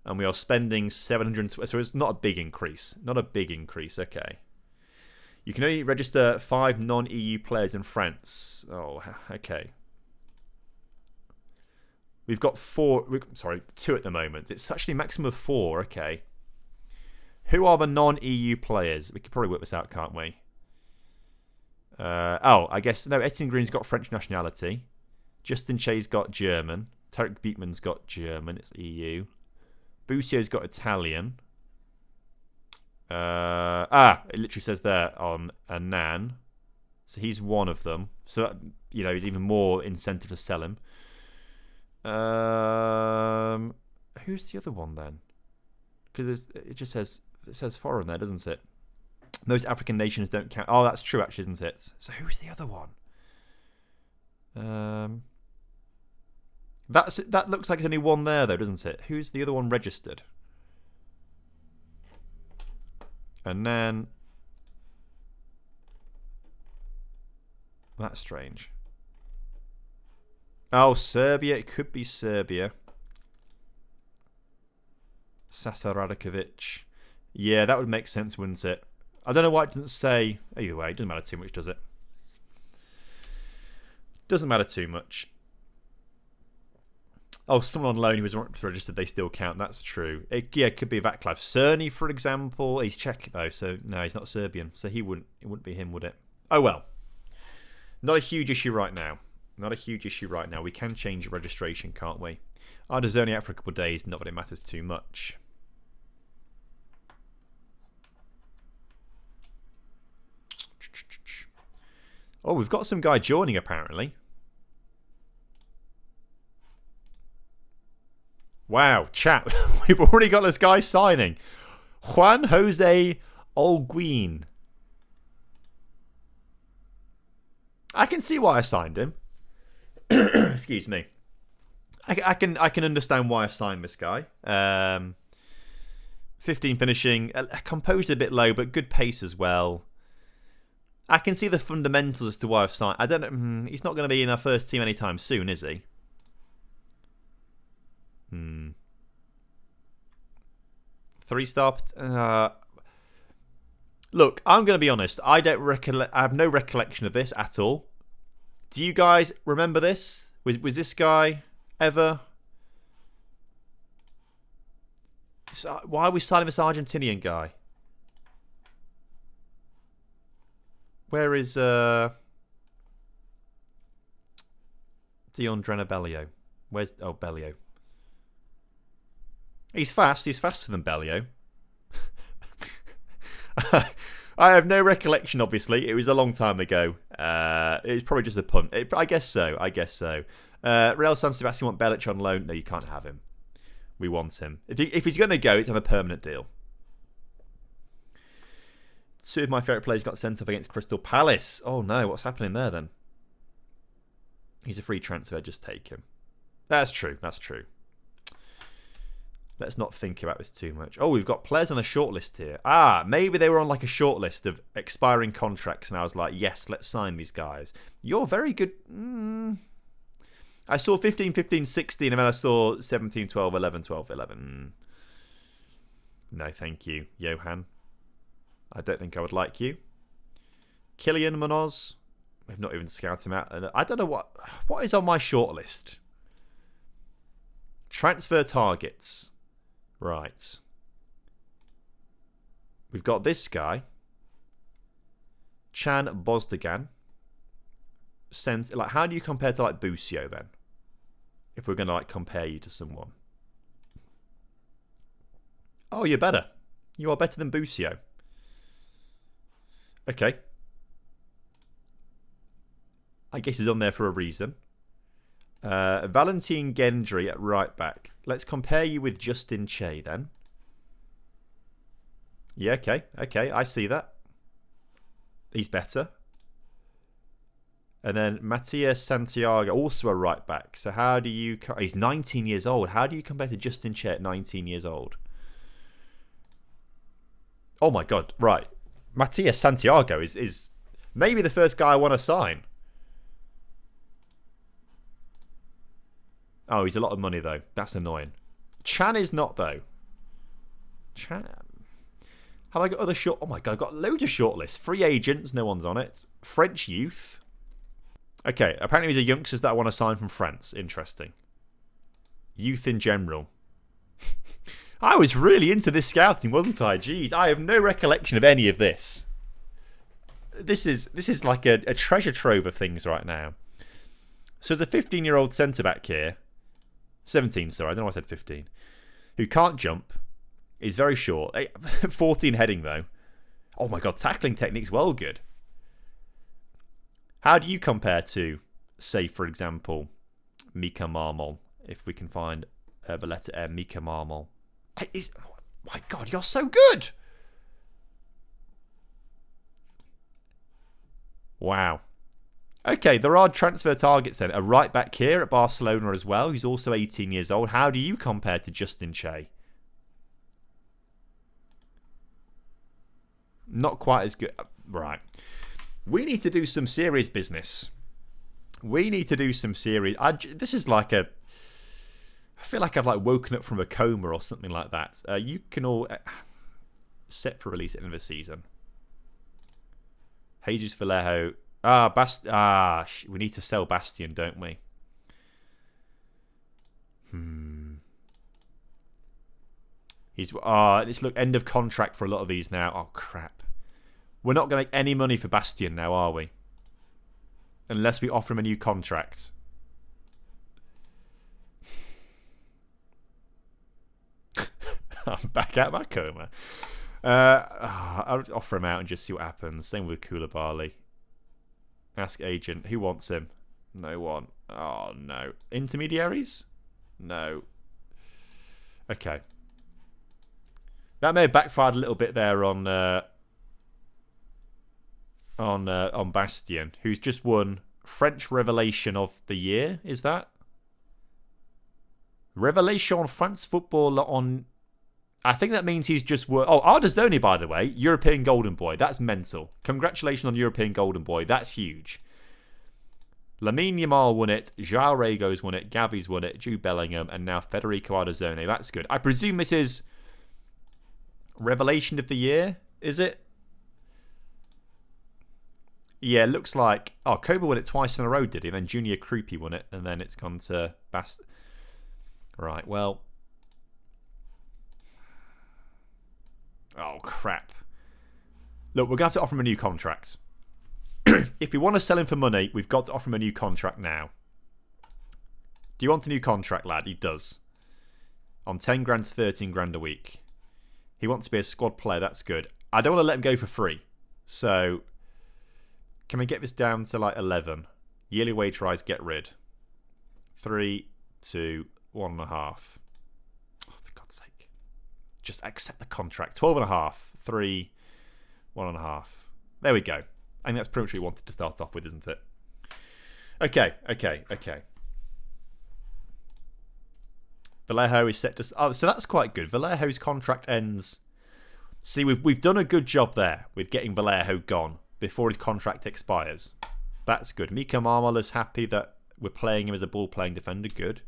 And we are spending 700. So it's not a big increase. Not a big increase. Okay. You can only register 5 non-EU players in France. Oh, okay. We've got 2 at the moment. It's actually a maximum of 4. Okay. Who are the non-EU players? We could probably work this out, can't we? I guess... No, Etienne Green's got French nationality. Justin Che's got German. Tarek Beekman's got German. It's EU. Bucio's got Italian. It literally says there on Anan. So he's one of them. So, that, he's even more incentive to sell him. Who's the other one then? Because it just says foreign there, doesn't it? Most African nations don't count. Oh, that's true, actually, isn't it? So who's the other one? That looks like there's only one there, though, doesn't it? Who's the other one registered? And then... That's strange. Oh, Serbia. It could be Serbia. Sasa Radikovic. Yeah, that would make sense, wouldn't it? I don't know why it doesn't say... Either way, it doesn't matter too much, does it? Doesn't matter too much. Oh, someone on loan who was registered, they still count. That's true. It could be Vaclav Cerny, for example. He's Czech, though, so no, he's not Serbian. So it wouldn't be him, would it? Oh, well. Not a huge issue right now. Not a huge issue right now. We can change the registration, can't we? Arda's only out for a couple of days. Not that it matters too much. Oh, we've got some guy joining, apparently. Wow, chat. We've already got this guy signing. Juan Jose Olguin. I can see why I signed him. Excuse me. I can understand why I signed this guy. 15 finishing, composed a bit low, but good pace as well. I can see the fundamentals as to why I've signed. I don't know. He's not going to be in our first team anytime soon, is he? Three-star. Look, I'm going to be honest. I have no recollection of this at all. Do you guys remember this? Was this guy ever? Why are we signing this Argentinian guy? Where is Dion Drenabellio? Where's Bellio? He's fast. He's faster than Bellio. I have no recollection, obviously. It was a long time ago. It was probably just a punt. I guess so. Real San Sebastian want Belic on loan. No, you can't have him. We want him. If he's going to go, it's on a permanent deal. Two of my favourite players got sent off against Crystal Palace. Oh no, what's happening there then? He's a free transfer. Just take him. That's true. Let's not think about this too much. Oh, we've got players on a shortlist here. Maybe they were on like a shortlist of expiring contracts, and I was like, yes, let's sign these guys. You're very good. I saw 15, 15, 16, and then I saw 17, 12, 11, 12, 11. No, thank you, Johan. I don't think I would like you. Kylian Munoz. We've not even scouted him out. I don't know what is on my shortlist. Transfer targets. Right. We've got this guy. Chan Bozdogan. How do you compare to like Busio then? If we're going to like compare you to someone. Oh, you're better. You are better than Busio. Okay. I guess he's on there for a reason. Valentin Gendry at right back. Let's compare you with Justin Che then. Yeah, okay, I see that. He's better. And then Matias Santiago, also a right back. So how do you... He's 19 years old. How do you compare to Justin Che at 19 years old? Oh my god, right. Matias Santiago is maybe the first guy I want to sign. Oh, he's a lot of money, though. That's annoying. Chan is not, though. Chan... Have I got other short... Oh, my God. I've got loads of shortlists. Free agents. No one's on it. French youth. Okay. Apparently, these are youngsters that I want to sign from France. Interesting. Youth in general. I was really into this scouting, wasn't I? Jeez. I have no recollection of any of this. This is like a treasure trove of things right now. So there's a 15-year-old centre-back here. 17, sorry. I don't know why I said 15. Who can't jump. Is very short. 14 heading, though. Oh, my God. Tackling technique's well good. How do you compare to, say, for example, Mika Marmol? If we can find the letter M, Mika Marmol. Oh, my God, you're so good! Wow. Okay, there are transfer targets then. A right back here at Barcelona as well, who's also 18 years old. How do you compare to Justin Che? Not quite as good. Right. We need to do some serious business. We need to do some serious... This is like a... I feel like I've like woken up from a coma or something like that. You can all... set for release at the end of the season. Jesus Vallejo... we need to sell Bastion, don't we? It's look end of contract for a lot of these now. Oh crap. We're not going to make any money for Bastion now, are we? Unless we offer him a new contract. I'm back out of my coma. I'll offer him out and just see what happens. Same with Koulibaly. Ask agent. Who wants him? No one. Oh, no. Intermediaries? No. Okay. That may have backfired a little bit there on Bastion, who's just won French Revelation of the Year. Is that? Revelation France Football on... I think that means he's just won... Oh, Ardazoni, by the way. European Golden Boy. That's mental. Congratulations on European Golden Boy. That's huge. Lamine Yamal won it. João Rego's won it. Gavi's won it. Jude Bellingham. And now Federico Ardazoni. That's good. I presume this is Revelation of the Year, is it? Yeah, it looks like... Oh, Koba won it twice in a row, did he? And then Junior Krupi won it. And then it's gone to Bast... Right, well... Oh, crap. Look, we're going to have to offer him a new contract. If we want to sell him for money, we've got to offer him a new contract now. Do you want a new contract, lad? He does. On 10 grand to 13 grand a week. He wants to be a squad player. That's good. I don't want to let him go for free. So, can we get this down to like 11? Yearly wage rise, get rid. 3, 2, 1.5. Oh, for God's sake. Just accept the contract. 12.5. 3, 1.5. There we go. I think that's pretty much what we wanted to start off with, isn't it? Okay. Vallejo is set to... Oh, so that's quite good. Vallejo's contract ends... See, we've done a good job there with getting Vallejo gone before his contract expires. That's good. Mika Marmola's happy that we're playing him as a ball-playing defender. Good.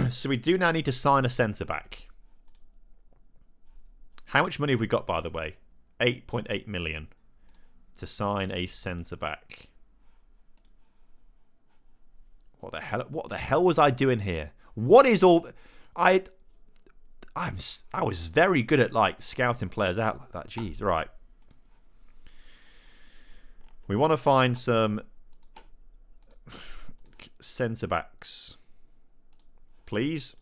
So we do now need to sign a centre-back. How much money have we got, by the way? 8.8 million to sign a centre-back. What the hell was I doing here? What is all... I was very good at like scouting players out like that. Jeez, right. We want to find some centre-backs. Please.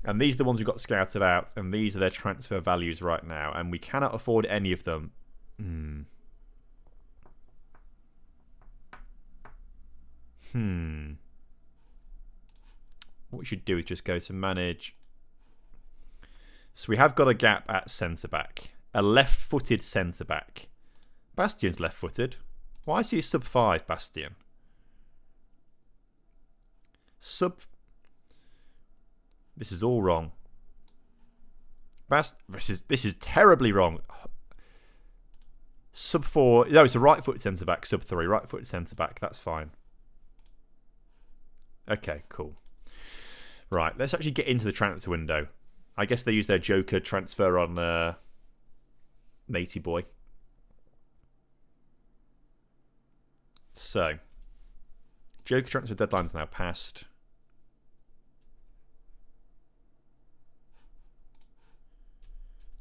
And these are the ones we've got scouted out. And these are their transfer values right now. And we cannot afford any of them. What we should do is just go to manage. So we have got a gap at centre-back. A left-footed centre-back. Bastion's left-footed. Why is he sub 5, Bastion? This is all wrong. This is terribly wrong. Sub 4. No, it's a right-footed centre-back. Sub 3. Right-footed centre-back. That's fine. Okay, cool. Right, let's actually get into the transfer window. I guess they use their Joker transfer on Matey Boy. So, Joker transfer deadline's now passed.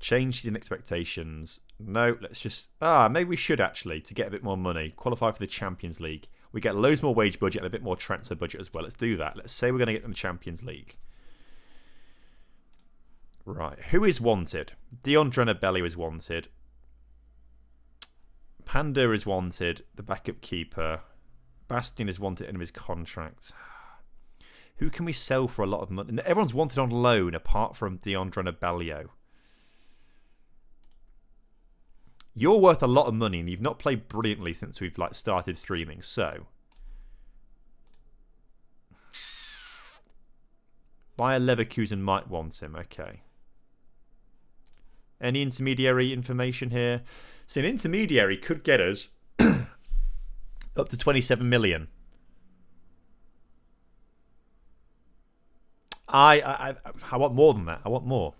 Changes in expectations. No, let's just... maybe we should actually, to get a bit more money. Qualify for the Champions League. We get loads more wage budget and a bit more transfer budget as well. Let's do that. Let's say we're going to get them the Champions League. Right. Who is wanted? Dion Drenabelli is wanted. Panda is wanted. The backup keeper. Bastion is wanted in his contract. Who can we sell for a lot of money? Everyone's wanted on loan apart from Dion Drenabelli. You're worth a lot of money, and you've not played brilliantly since we've like started streaming. So, Bayer Leverkusen might want him. Okay. Any intermediary information here? So an intermediary could get us up to 27 million. I want more than that. I want more.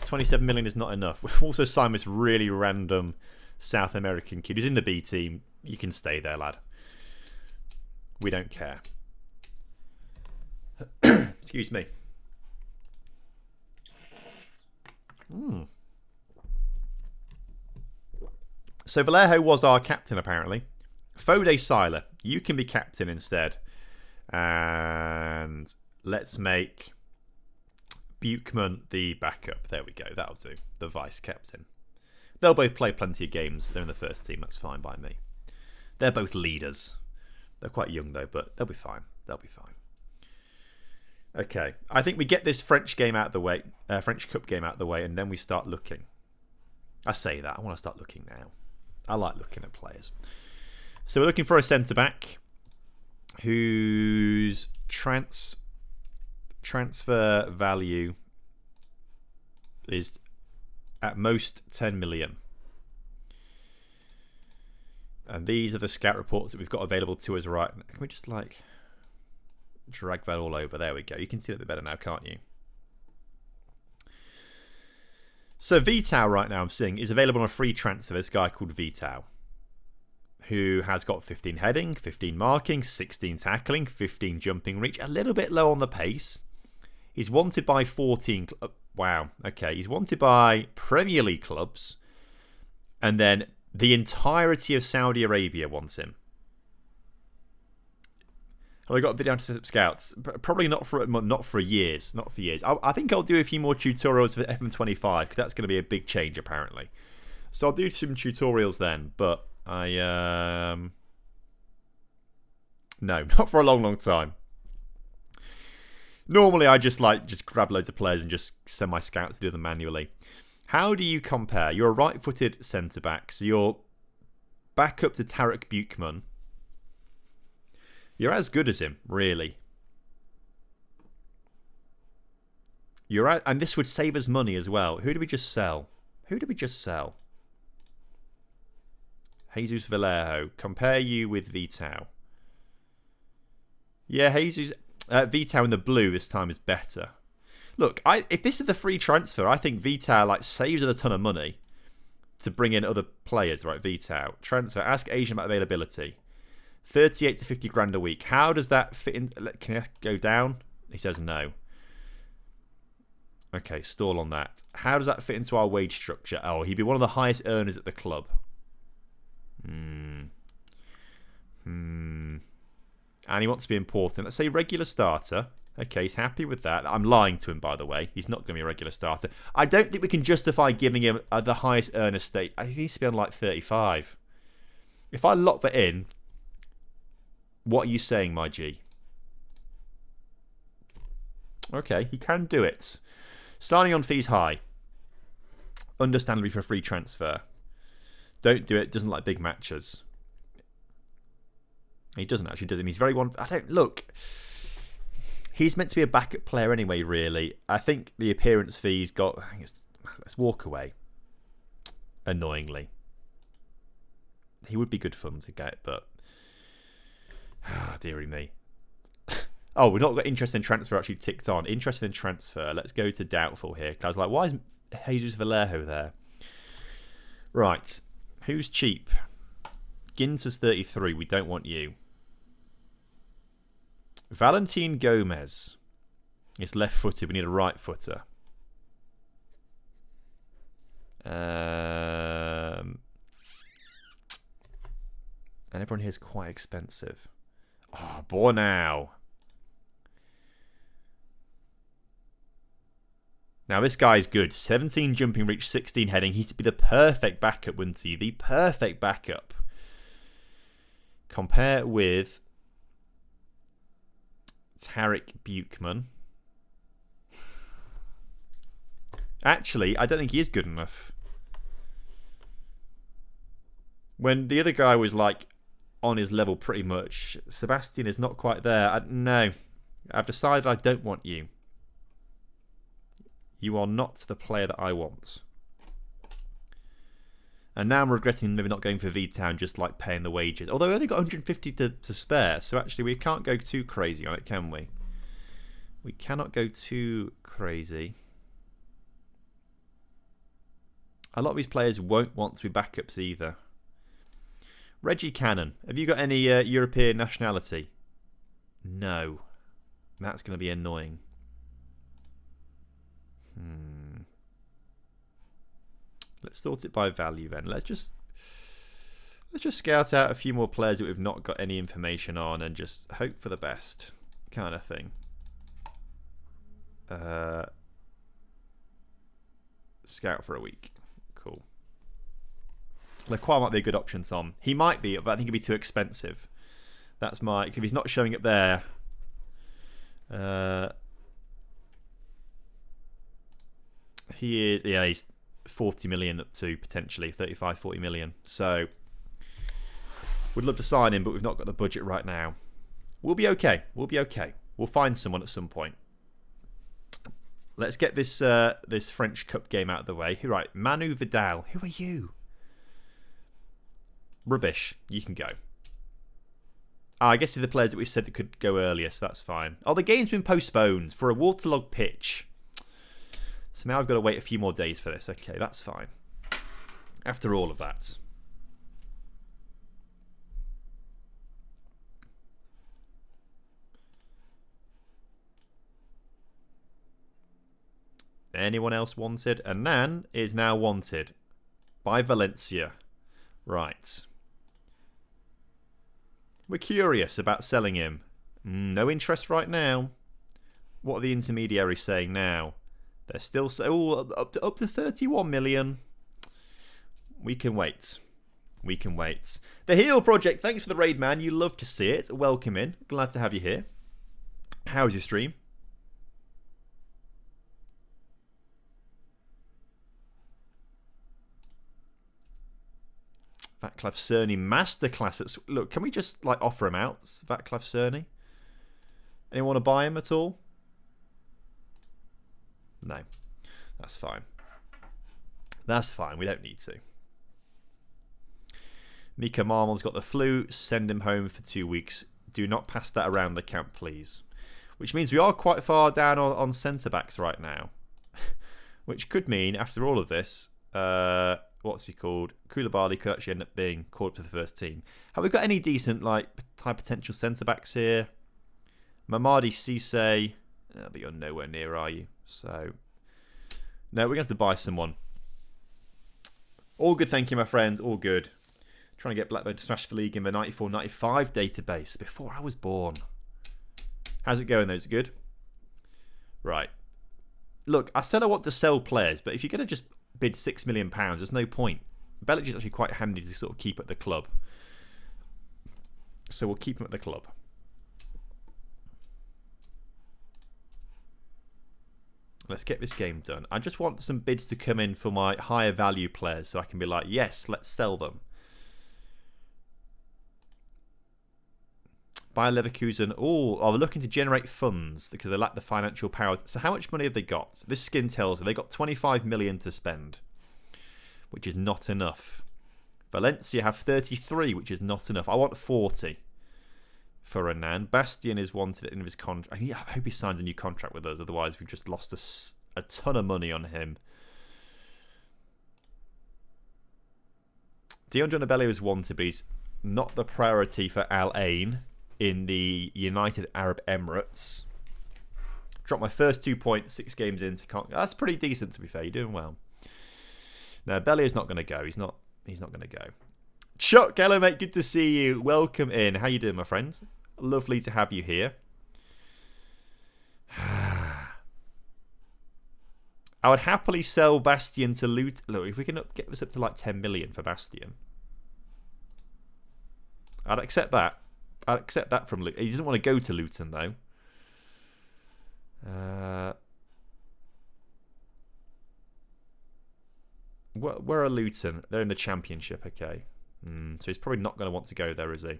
27 million is not enough. We've also signed this really random South American kid who's in the B team. You can stay there, lad. We don't care. Excuse me. So Vallejo was our captain, apparently. Fode Seiler, you can be captain instead. And let's make Buchmann the backup. There we go. That'll do. The vice captain. They'll both play plenty of games. They're in the first team. That's fine by me. They're both leaders. They're quite young, though, but they'll be fine. They'll be fine. Okay. I think we get this French game out of the way, French Cup game out of the way, and then we start looking. I say that. I want to start looking now. I like looking at players. So we're looking for a centre-back whose transfer value is at most 10 million. And these are the scout reports that we've got available to us right now. Can we just like drag that all over? There we go. You can see that a bit better now, can't you? So Vitao right now I'm seeing is available on a free transfer. This guy called Vitao, who has got 15 heading, 15 marking, 16 tackling, 15 jumping reach. A little bit low on the pace. He's wanted by 14... wow, okay. He's wanted by Premier League clubs. And then the entirety of Saudi Arabia wants him. Have I got a bit down to set up scouts? Probably not for years. Not for years. I think I'll do a few more tutorials for FM25, because that's going to be a big change, apparently. So I'll do some tutorials then, but no, not for a long, long time. Normally, I just grab loads of players and just send my scouts to do them manually. How do you compare? You're a right-footed centre-back, so you're back up to Tarek Buchmann. You're as good as him, really. And this would save us money as well. Who do we just sell? Jesus Vallejo. Compare you with Vitao. Yeah, Jesus... Vitao in the blue this time is better. Look, if this is the free transfer, I think Vitao saves us a ton of money to bring in other players, right? Vitao. Transfer. Ask Asian about availability. 38 to 50 grand a week. How does that fit in? Can I go down? He says no. Okay, stall on that. How does that fit into our wage structure? Oh, he'd be one of the highest earners at the club. And he wants to be important. Let's say regular starter. Okay, he's happy with that. I'm lying to him, by the way. He's not going to be a regular starter. I don't think we can justify giving him the highest earner state. He needs to be on 35. If I lock that in, what are you saying, my G? Okay, he can do it. Signing on fees high. Understandably for a free transfer. Don't do it. Doesn't like big matches. He doesn't actually, does he? He's very one. I don't look. He's meant to be a backup player anyway. Really, I think the appearance fee's got. Let's walk away. Annoyingly, he would be good fun to get, but dearie me. Oh, we've not got interest in transfer actually ticked on. Interested in transfer. Let's go to doubtful here. I was like, why is Jesus Vallejo there? Right, who's cheap? Ginter's 33. We don't want you. Valentin Gomez is left-footed. We need a right-footer. And everyone here is quite expensive. Oh, Bornau. Now, this guy's good. 17 jumping reach, 16 heading. He'd be the perfect backup, wouldn't he? The perfect backup. Compare with Tarek Buchmann. Actually, I don't think he is good enough. When the other guy was like on his level pretty much, Sebastian is not quite there. No, I've decided I don't want you. You are not the player that I want. And now I'm regretting maybe not going for V-Town, just like paying the wages. Although I only got 150 to spare, so actually we can't go too crazy on it, can we? We cannot go too crazy. A lot of these players won't want to be backups either. Reggie Cannon, have you got any European nationality? No. That's going to be annoying. Let's sort it by value then. Let's just scout out a few more players that we've not got any information on and just hope for the best kind of thing. Scout for a week. Cool. Lacroix might be a good option, Tom. He might be, but I think he'd be too expensive. That's my... If he's not showing up there... he is... Yeah, he's 40 million up to potentially 35, 40 million. So, we'd love to sign him, but we've not got the budget right now. We'll be okay. We'll be okay. We'll find someone at some point. Let's get this this French Cup game out of the way. Right, Manu Vidal. Who are you? Rubbish. You can go. I guess they're the players that we said that could go earlier, so that's fine. Oh, the game's been postponed for a waterlogged pitch. So now I've got to wait a few more days for this. Okay, that's fine. After all of that. Anyone else wanted? Annan is now wanted by Valencia. Right. We're curious about selling him. No interest right now. What are the intermediaries saying now? They're still up to 31 million. We can wait. We can wait. The Heal Project, thanks for the raid, man. You love to see it. Welcome in. Glad to have you here. How's your stream? Václav Cerny masterclass. Look, can we just like offer him out? Václav Cerny? Anyone want to buy him at all? No. That's fine. That's fine. We don't need to. Mika Marmel's got the flu. Send him home for 2 weeks. Do not pass that around the camp, please. Which means we are quite far down on centre-backs right now. Which could mean, after all of this... what's he called? Koulibaly could actually end up being called up to the first team. Have we got any decent, like, high potential centre backs here? Mamadi Cisse, but you're nowhere near, are you? So, no, we're going to have to buy someone. All good, thank you, my friend. All good. Trying to get Blackburn to smash the league in the 94-95 database before I was born. How's it going, though? Is it good? Right. Look, I said I want to sell players, but if you're going to just bid £6 million, there's no point. Belichick's actually quite handy to sort of keep at the club. So we'll keep him at the club. Let's get this game done. I just want some bids to come in for my higher value players so I can be like, yes, let's sell them. Bayer Leverkusen, they're looking to generate funds because they lack the financial power. So how much money have they got? This skin tells me they've got 25 million to spend, which is not enough. Valencia have 33, which is not enough. I want 40 for Annan. Bastian is wanted at the end of his contract. I hope he signs a new contract with us, otherwise we've just lost a ton of money on him. Dion Jonabelli is wanted, but he's not the priority for Al Ain in the United Arab Emirates. Dropped my first 2 points, 6 games into that's pretty decent, to be fair. You're doing well. No, Belly is not going to go. He's not going to go. Chuck, hello mate, good to see you. Welcome in. How you doing, my friend? Lovely to have you here. I would happily sell Bastian to Loot. Look, if we can get this up to like 10 million for Bastian, I'd accept that. I'd accept that from Luton. He doesn't want to go to Luton, though. Where are Luton? They're in the Championship, okay. So he's probably not going to want to go there, is he?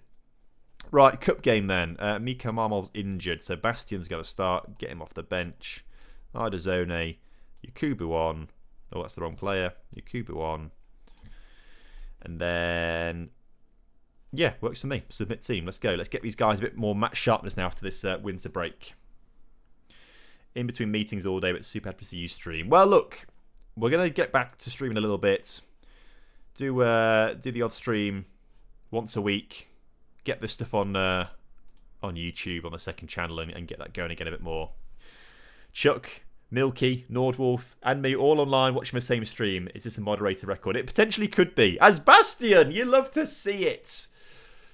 Right, cup game then. Mika Marmol's injured, so Bastian's got to start. Get him off the bench. Ardazone, Yakubu on. Oh, that's the wrong player. Yakubu on. And then, yeah, works for me. Submit team. Let's go. Let's get these guys a bit more match sharpness now after this winter break. In between meetings all day, but super happy to see you stream. Well, look, we're going to get back to streaming a little bit. Do the odd stream once a week. Get this stuff on YouTube on the second channel and get that going again a bit more. Chuck, Milky, Nordwolf, and me all online watching the same stream. Is this a moderator record? It potentially could be. As Bastian, you love to see it.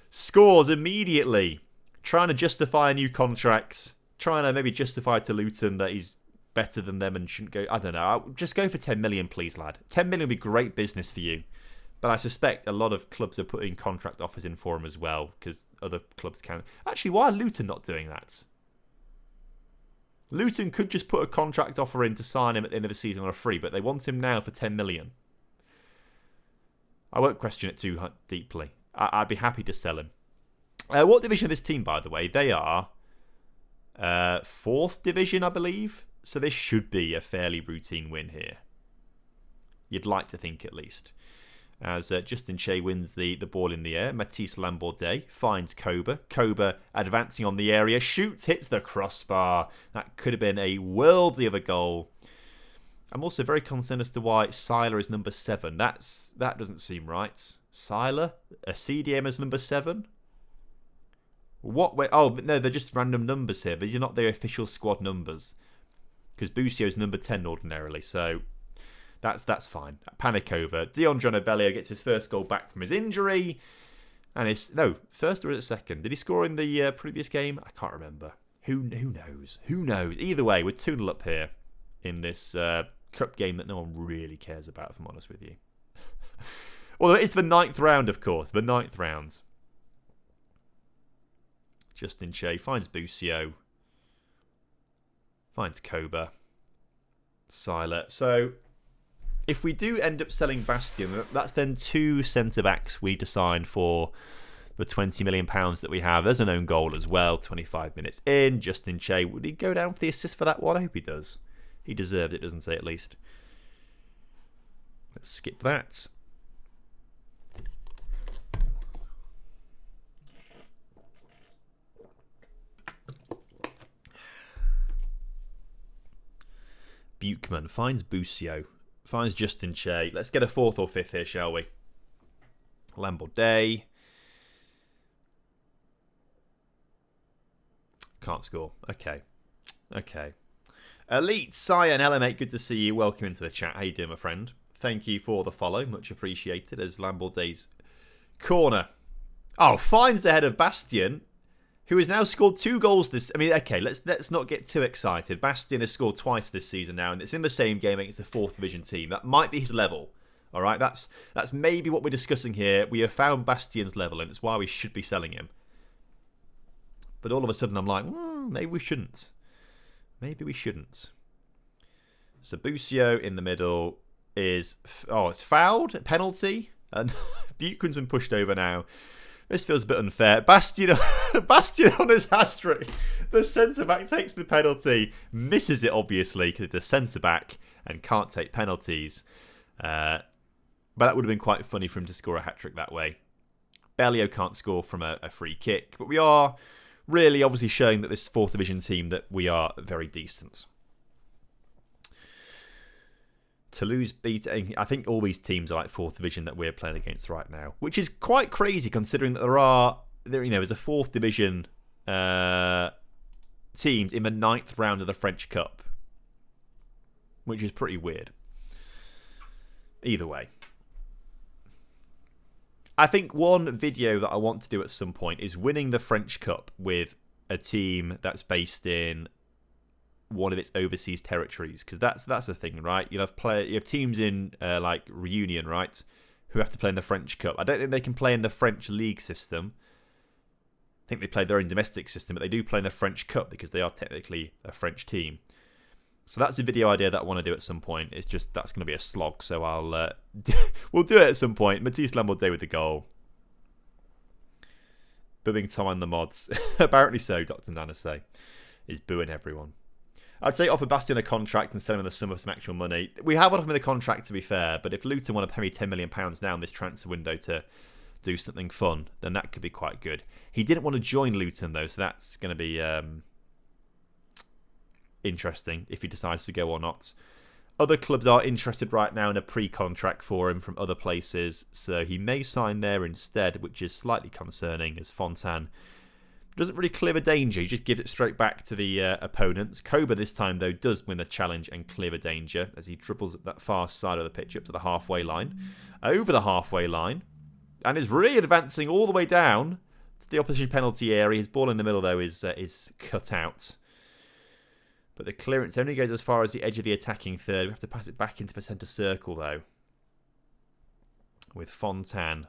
Scores immediately. Trying to justify a new contract. Trying to maybe justify to Luton that he's better than them and shouldn't go. I don't know. Just go for 10 million, please, lad. 10 million would be great business for you. But I suspect a lot of clubs are putting contract offers in for him as well, because other clubs can. Actually, why are Luton not doing that? Luton could just put a contract offer in to sign him at the end of the season on a free, but they want him now for 10 million. I won't question it too deeply. I'd be happy to sell him. What division of this team, by the way? They are 4th division, I believe. So this should be a fairly routine win here. You'd like to think, at least. As Justin Che wins the ball in the air. Matisse Lambourdet finds Koba. Koba advancing on the area. Shoots, hits the crossbar. That could have been a worldly of a goal. I'm also very concerned as to why Siler is number 7. That doesn't seem right. Siler? A CDM as number 7? What? Wait, oh, no, they're just random numbers here. These are not their official squad numbers. Because Busio's number 10 ordinarily, so... That's fine. Panic over. Dion Jonobelio gets his first goal back from his injury. And it's... No, first or is it second? Did he score in the previous game? I can't remember. Who knows? Who knows? Either way, we're 2-0 up here in this cup game that no one really cares about, if I'm honest with you. Although it's the 9th round, of course. The 9th round. Justin Che finds Busio. Finds Koba. Siler. So... if we do end up selling Bastian, that's then 2 centre-backs we decide for the £20 million that we have. There's an own goal as well, 25 minutes in. Justin Che, would he go down for the assist for that one? I hope he does. He deserved it, doesn't he, at least? Let's skip that. Buchmann finds Busio. Finds Justin Che. Let's get a 4th or 5th here, shall we? Lambourdet. Can't score. Okay. Elite Cyan Element, good to see you. Welcome into the chat. How you doing, my friend? Thank you for the follow. Much appreciated. As Lambourdet's corner. Oh, finds the head of Bastian, who has now scored 2 goals this... I mean, okay, let's not get too excited. Bastian has scored twice this season now, and it's in the same game against the 4th division team. That might be his level, all right? That's maybe what we're discussing here. We have found Bastian's level, and it's why we should be selling him. But all of a sudden, I'm like, maybe we shouldn't. Maybe we shouldn't. So Busio in the middle is... oh, it's fouled? Penalty? And Buchmann's been pushed over now. This feels a bit unfair. Bastian on his hat-trick. The centre-back takes the penalty. Misses it, obviously, because it's a centre-back and can't take penalties. But that would have been quite funny for him to score a hat-trick that way. Bellio can't score from a free kick. But we are really obviously showing that this 4th division team that we are very decent. Toulouse beating, I think all these teams are like 4th division that we're playing against right now, which is quite crazy considering that there's a 4th division teams in the 9th round of the French Cup, which is pretty weird. Either way, I think one video that I want to do at some point is winning the French Cup with a team that's based in one of its overseas territories, because that's a thing, right? You have teams in like Reunion, right, who have to play in the French Cup. I don't think they can play in the French league system. I think they play their own domestic system, but they do play in the French Cup because they are technically a French team. So that's a video idea that I want to do at some point. It's just that's going to be a slog, so I'll we'll do it at some point. Matisse Lambourdet with the goal. Booing Tom and the mods. Apparently so, Dr. Nanase is booing everyone. I'd say offer Bastion a contract and sell him in the sum of some actual money. We have offered him the contract, to be fair, but if Luton want to pay me £10 million now in this transfer window to do something fun, then that could be quite good. He didn't want to join Luton, though, so that's going to be interesting if he decides to go or not. Other clubs are interested right now in a pre-contract for him from other places, so he may sign there instead, which is slightly concerning as Fontan doesn't really clear the danger. He just gives it straight back to the opponents. Koba this time, though, does win the challenge and clear the danger as he dribbles at that far side of the pitch up to the halfway line, over the halfway line, and is really advancing all the way down to the opposition penalty area. His ball in the middle, though, is cut out. But the clearance only goes as far as the edge of the attacking third. We have to pass it back into the centre circle, though, with Fontan,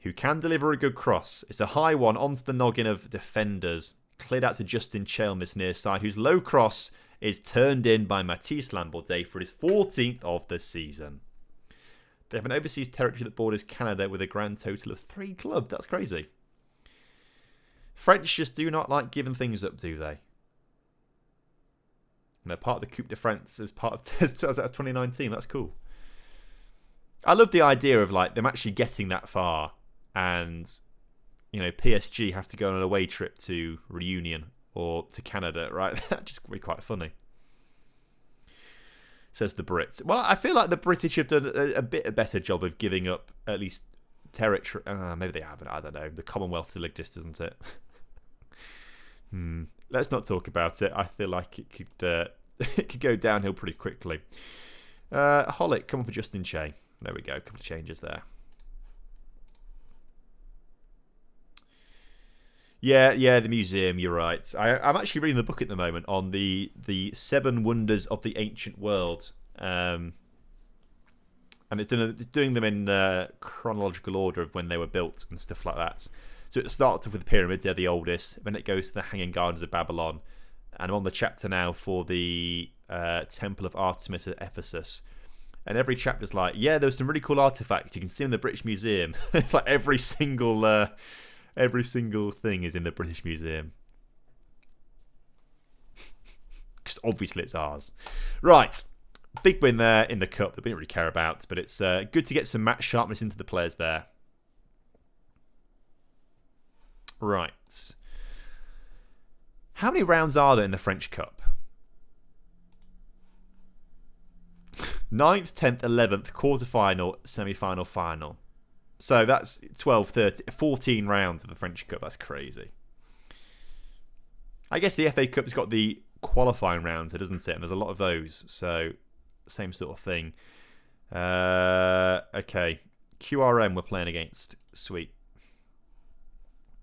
who can deliver a good cross. It's a high one onto the noggin of defenders. Cleared out to Justin Chalmers near side, whose low cross is turned in by Matisse Lambordet for his 14th of the season. They have an overseas territory that borders Canada with a grand total of 3 clubs. That's crazy. French just do not like giving things up, do they? And they're part of the Coupe de France as part of 2019. That's cool. I love the idea of like them actually getting that far, and you know PSG have to go on an away trip to Reunion or to Canada, right? That just would be quite funny. Says the Brits. Well, I feel like the British have done a bit better job of giving up at least territory. Maybe they haven't. I don't know. The Commonwealth still exists, doesn't it? Let's not talk about it. I feel like it could it could go downhill pretty quickly. Holick, come on for Justin Che. There we go. A couple of changes there. Yeah, the museum. You're right. I'm actually reading the book at the moment on the 7 wonders of the ancient world, and it's doing them in chronological order of when they were built and stuff like that. So it starts off with the pyramids; they're the oldest. Then it goes to the Hanging Gardens of Babylon, and I'm on the chapter now for the Temple of Artemis at Ephesus. And every chapter's like, yeah, there's some really cool artifacts you can see in the British Museum. It's like every single thing is in the British Museum. Because obviously it's ours. Right. Big win there in the Cup that we didn't really care about. But it's good to get some match sharpness into the players there. Right. How many rounds are there in the French Cup? 9th, 10th, 11th, quarter-final, semi-final, final. So that's 12, 13, 14 rounds of the French Cup. That's crazy. I guess the FA Cup's got the qualifying rounds, doesn't it? And there's a lot of those. So, same sort of thing. Okay. QRM we're playing against. Sweet.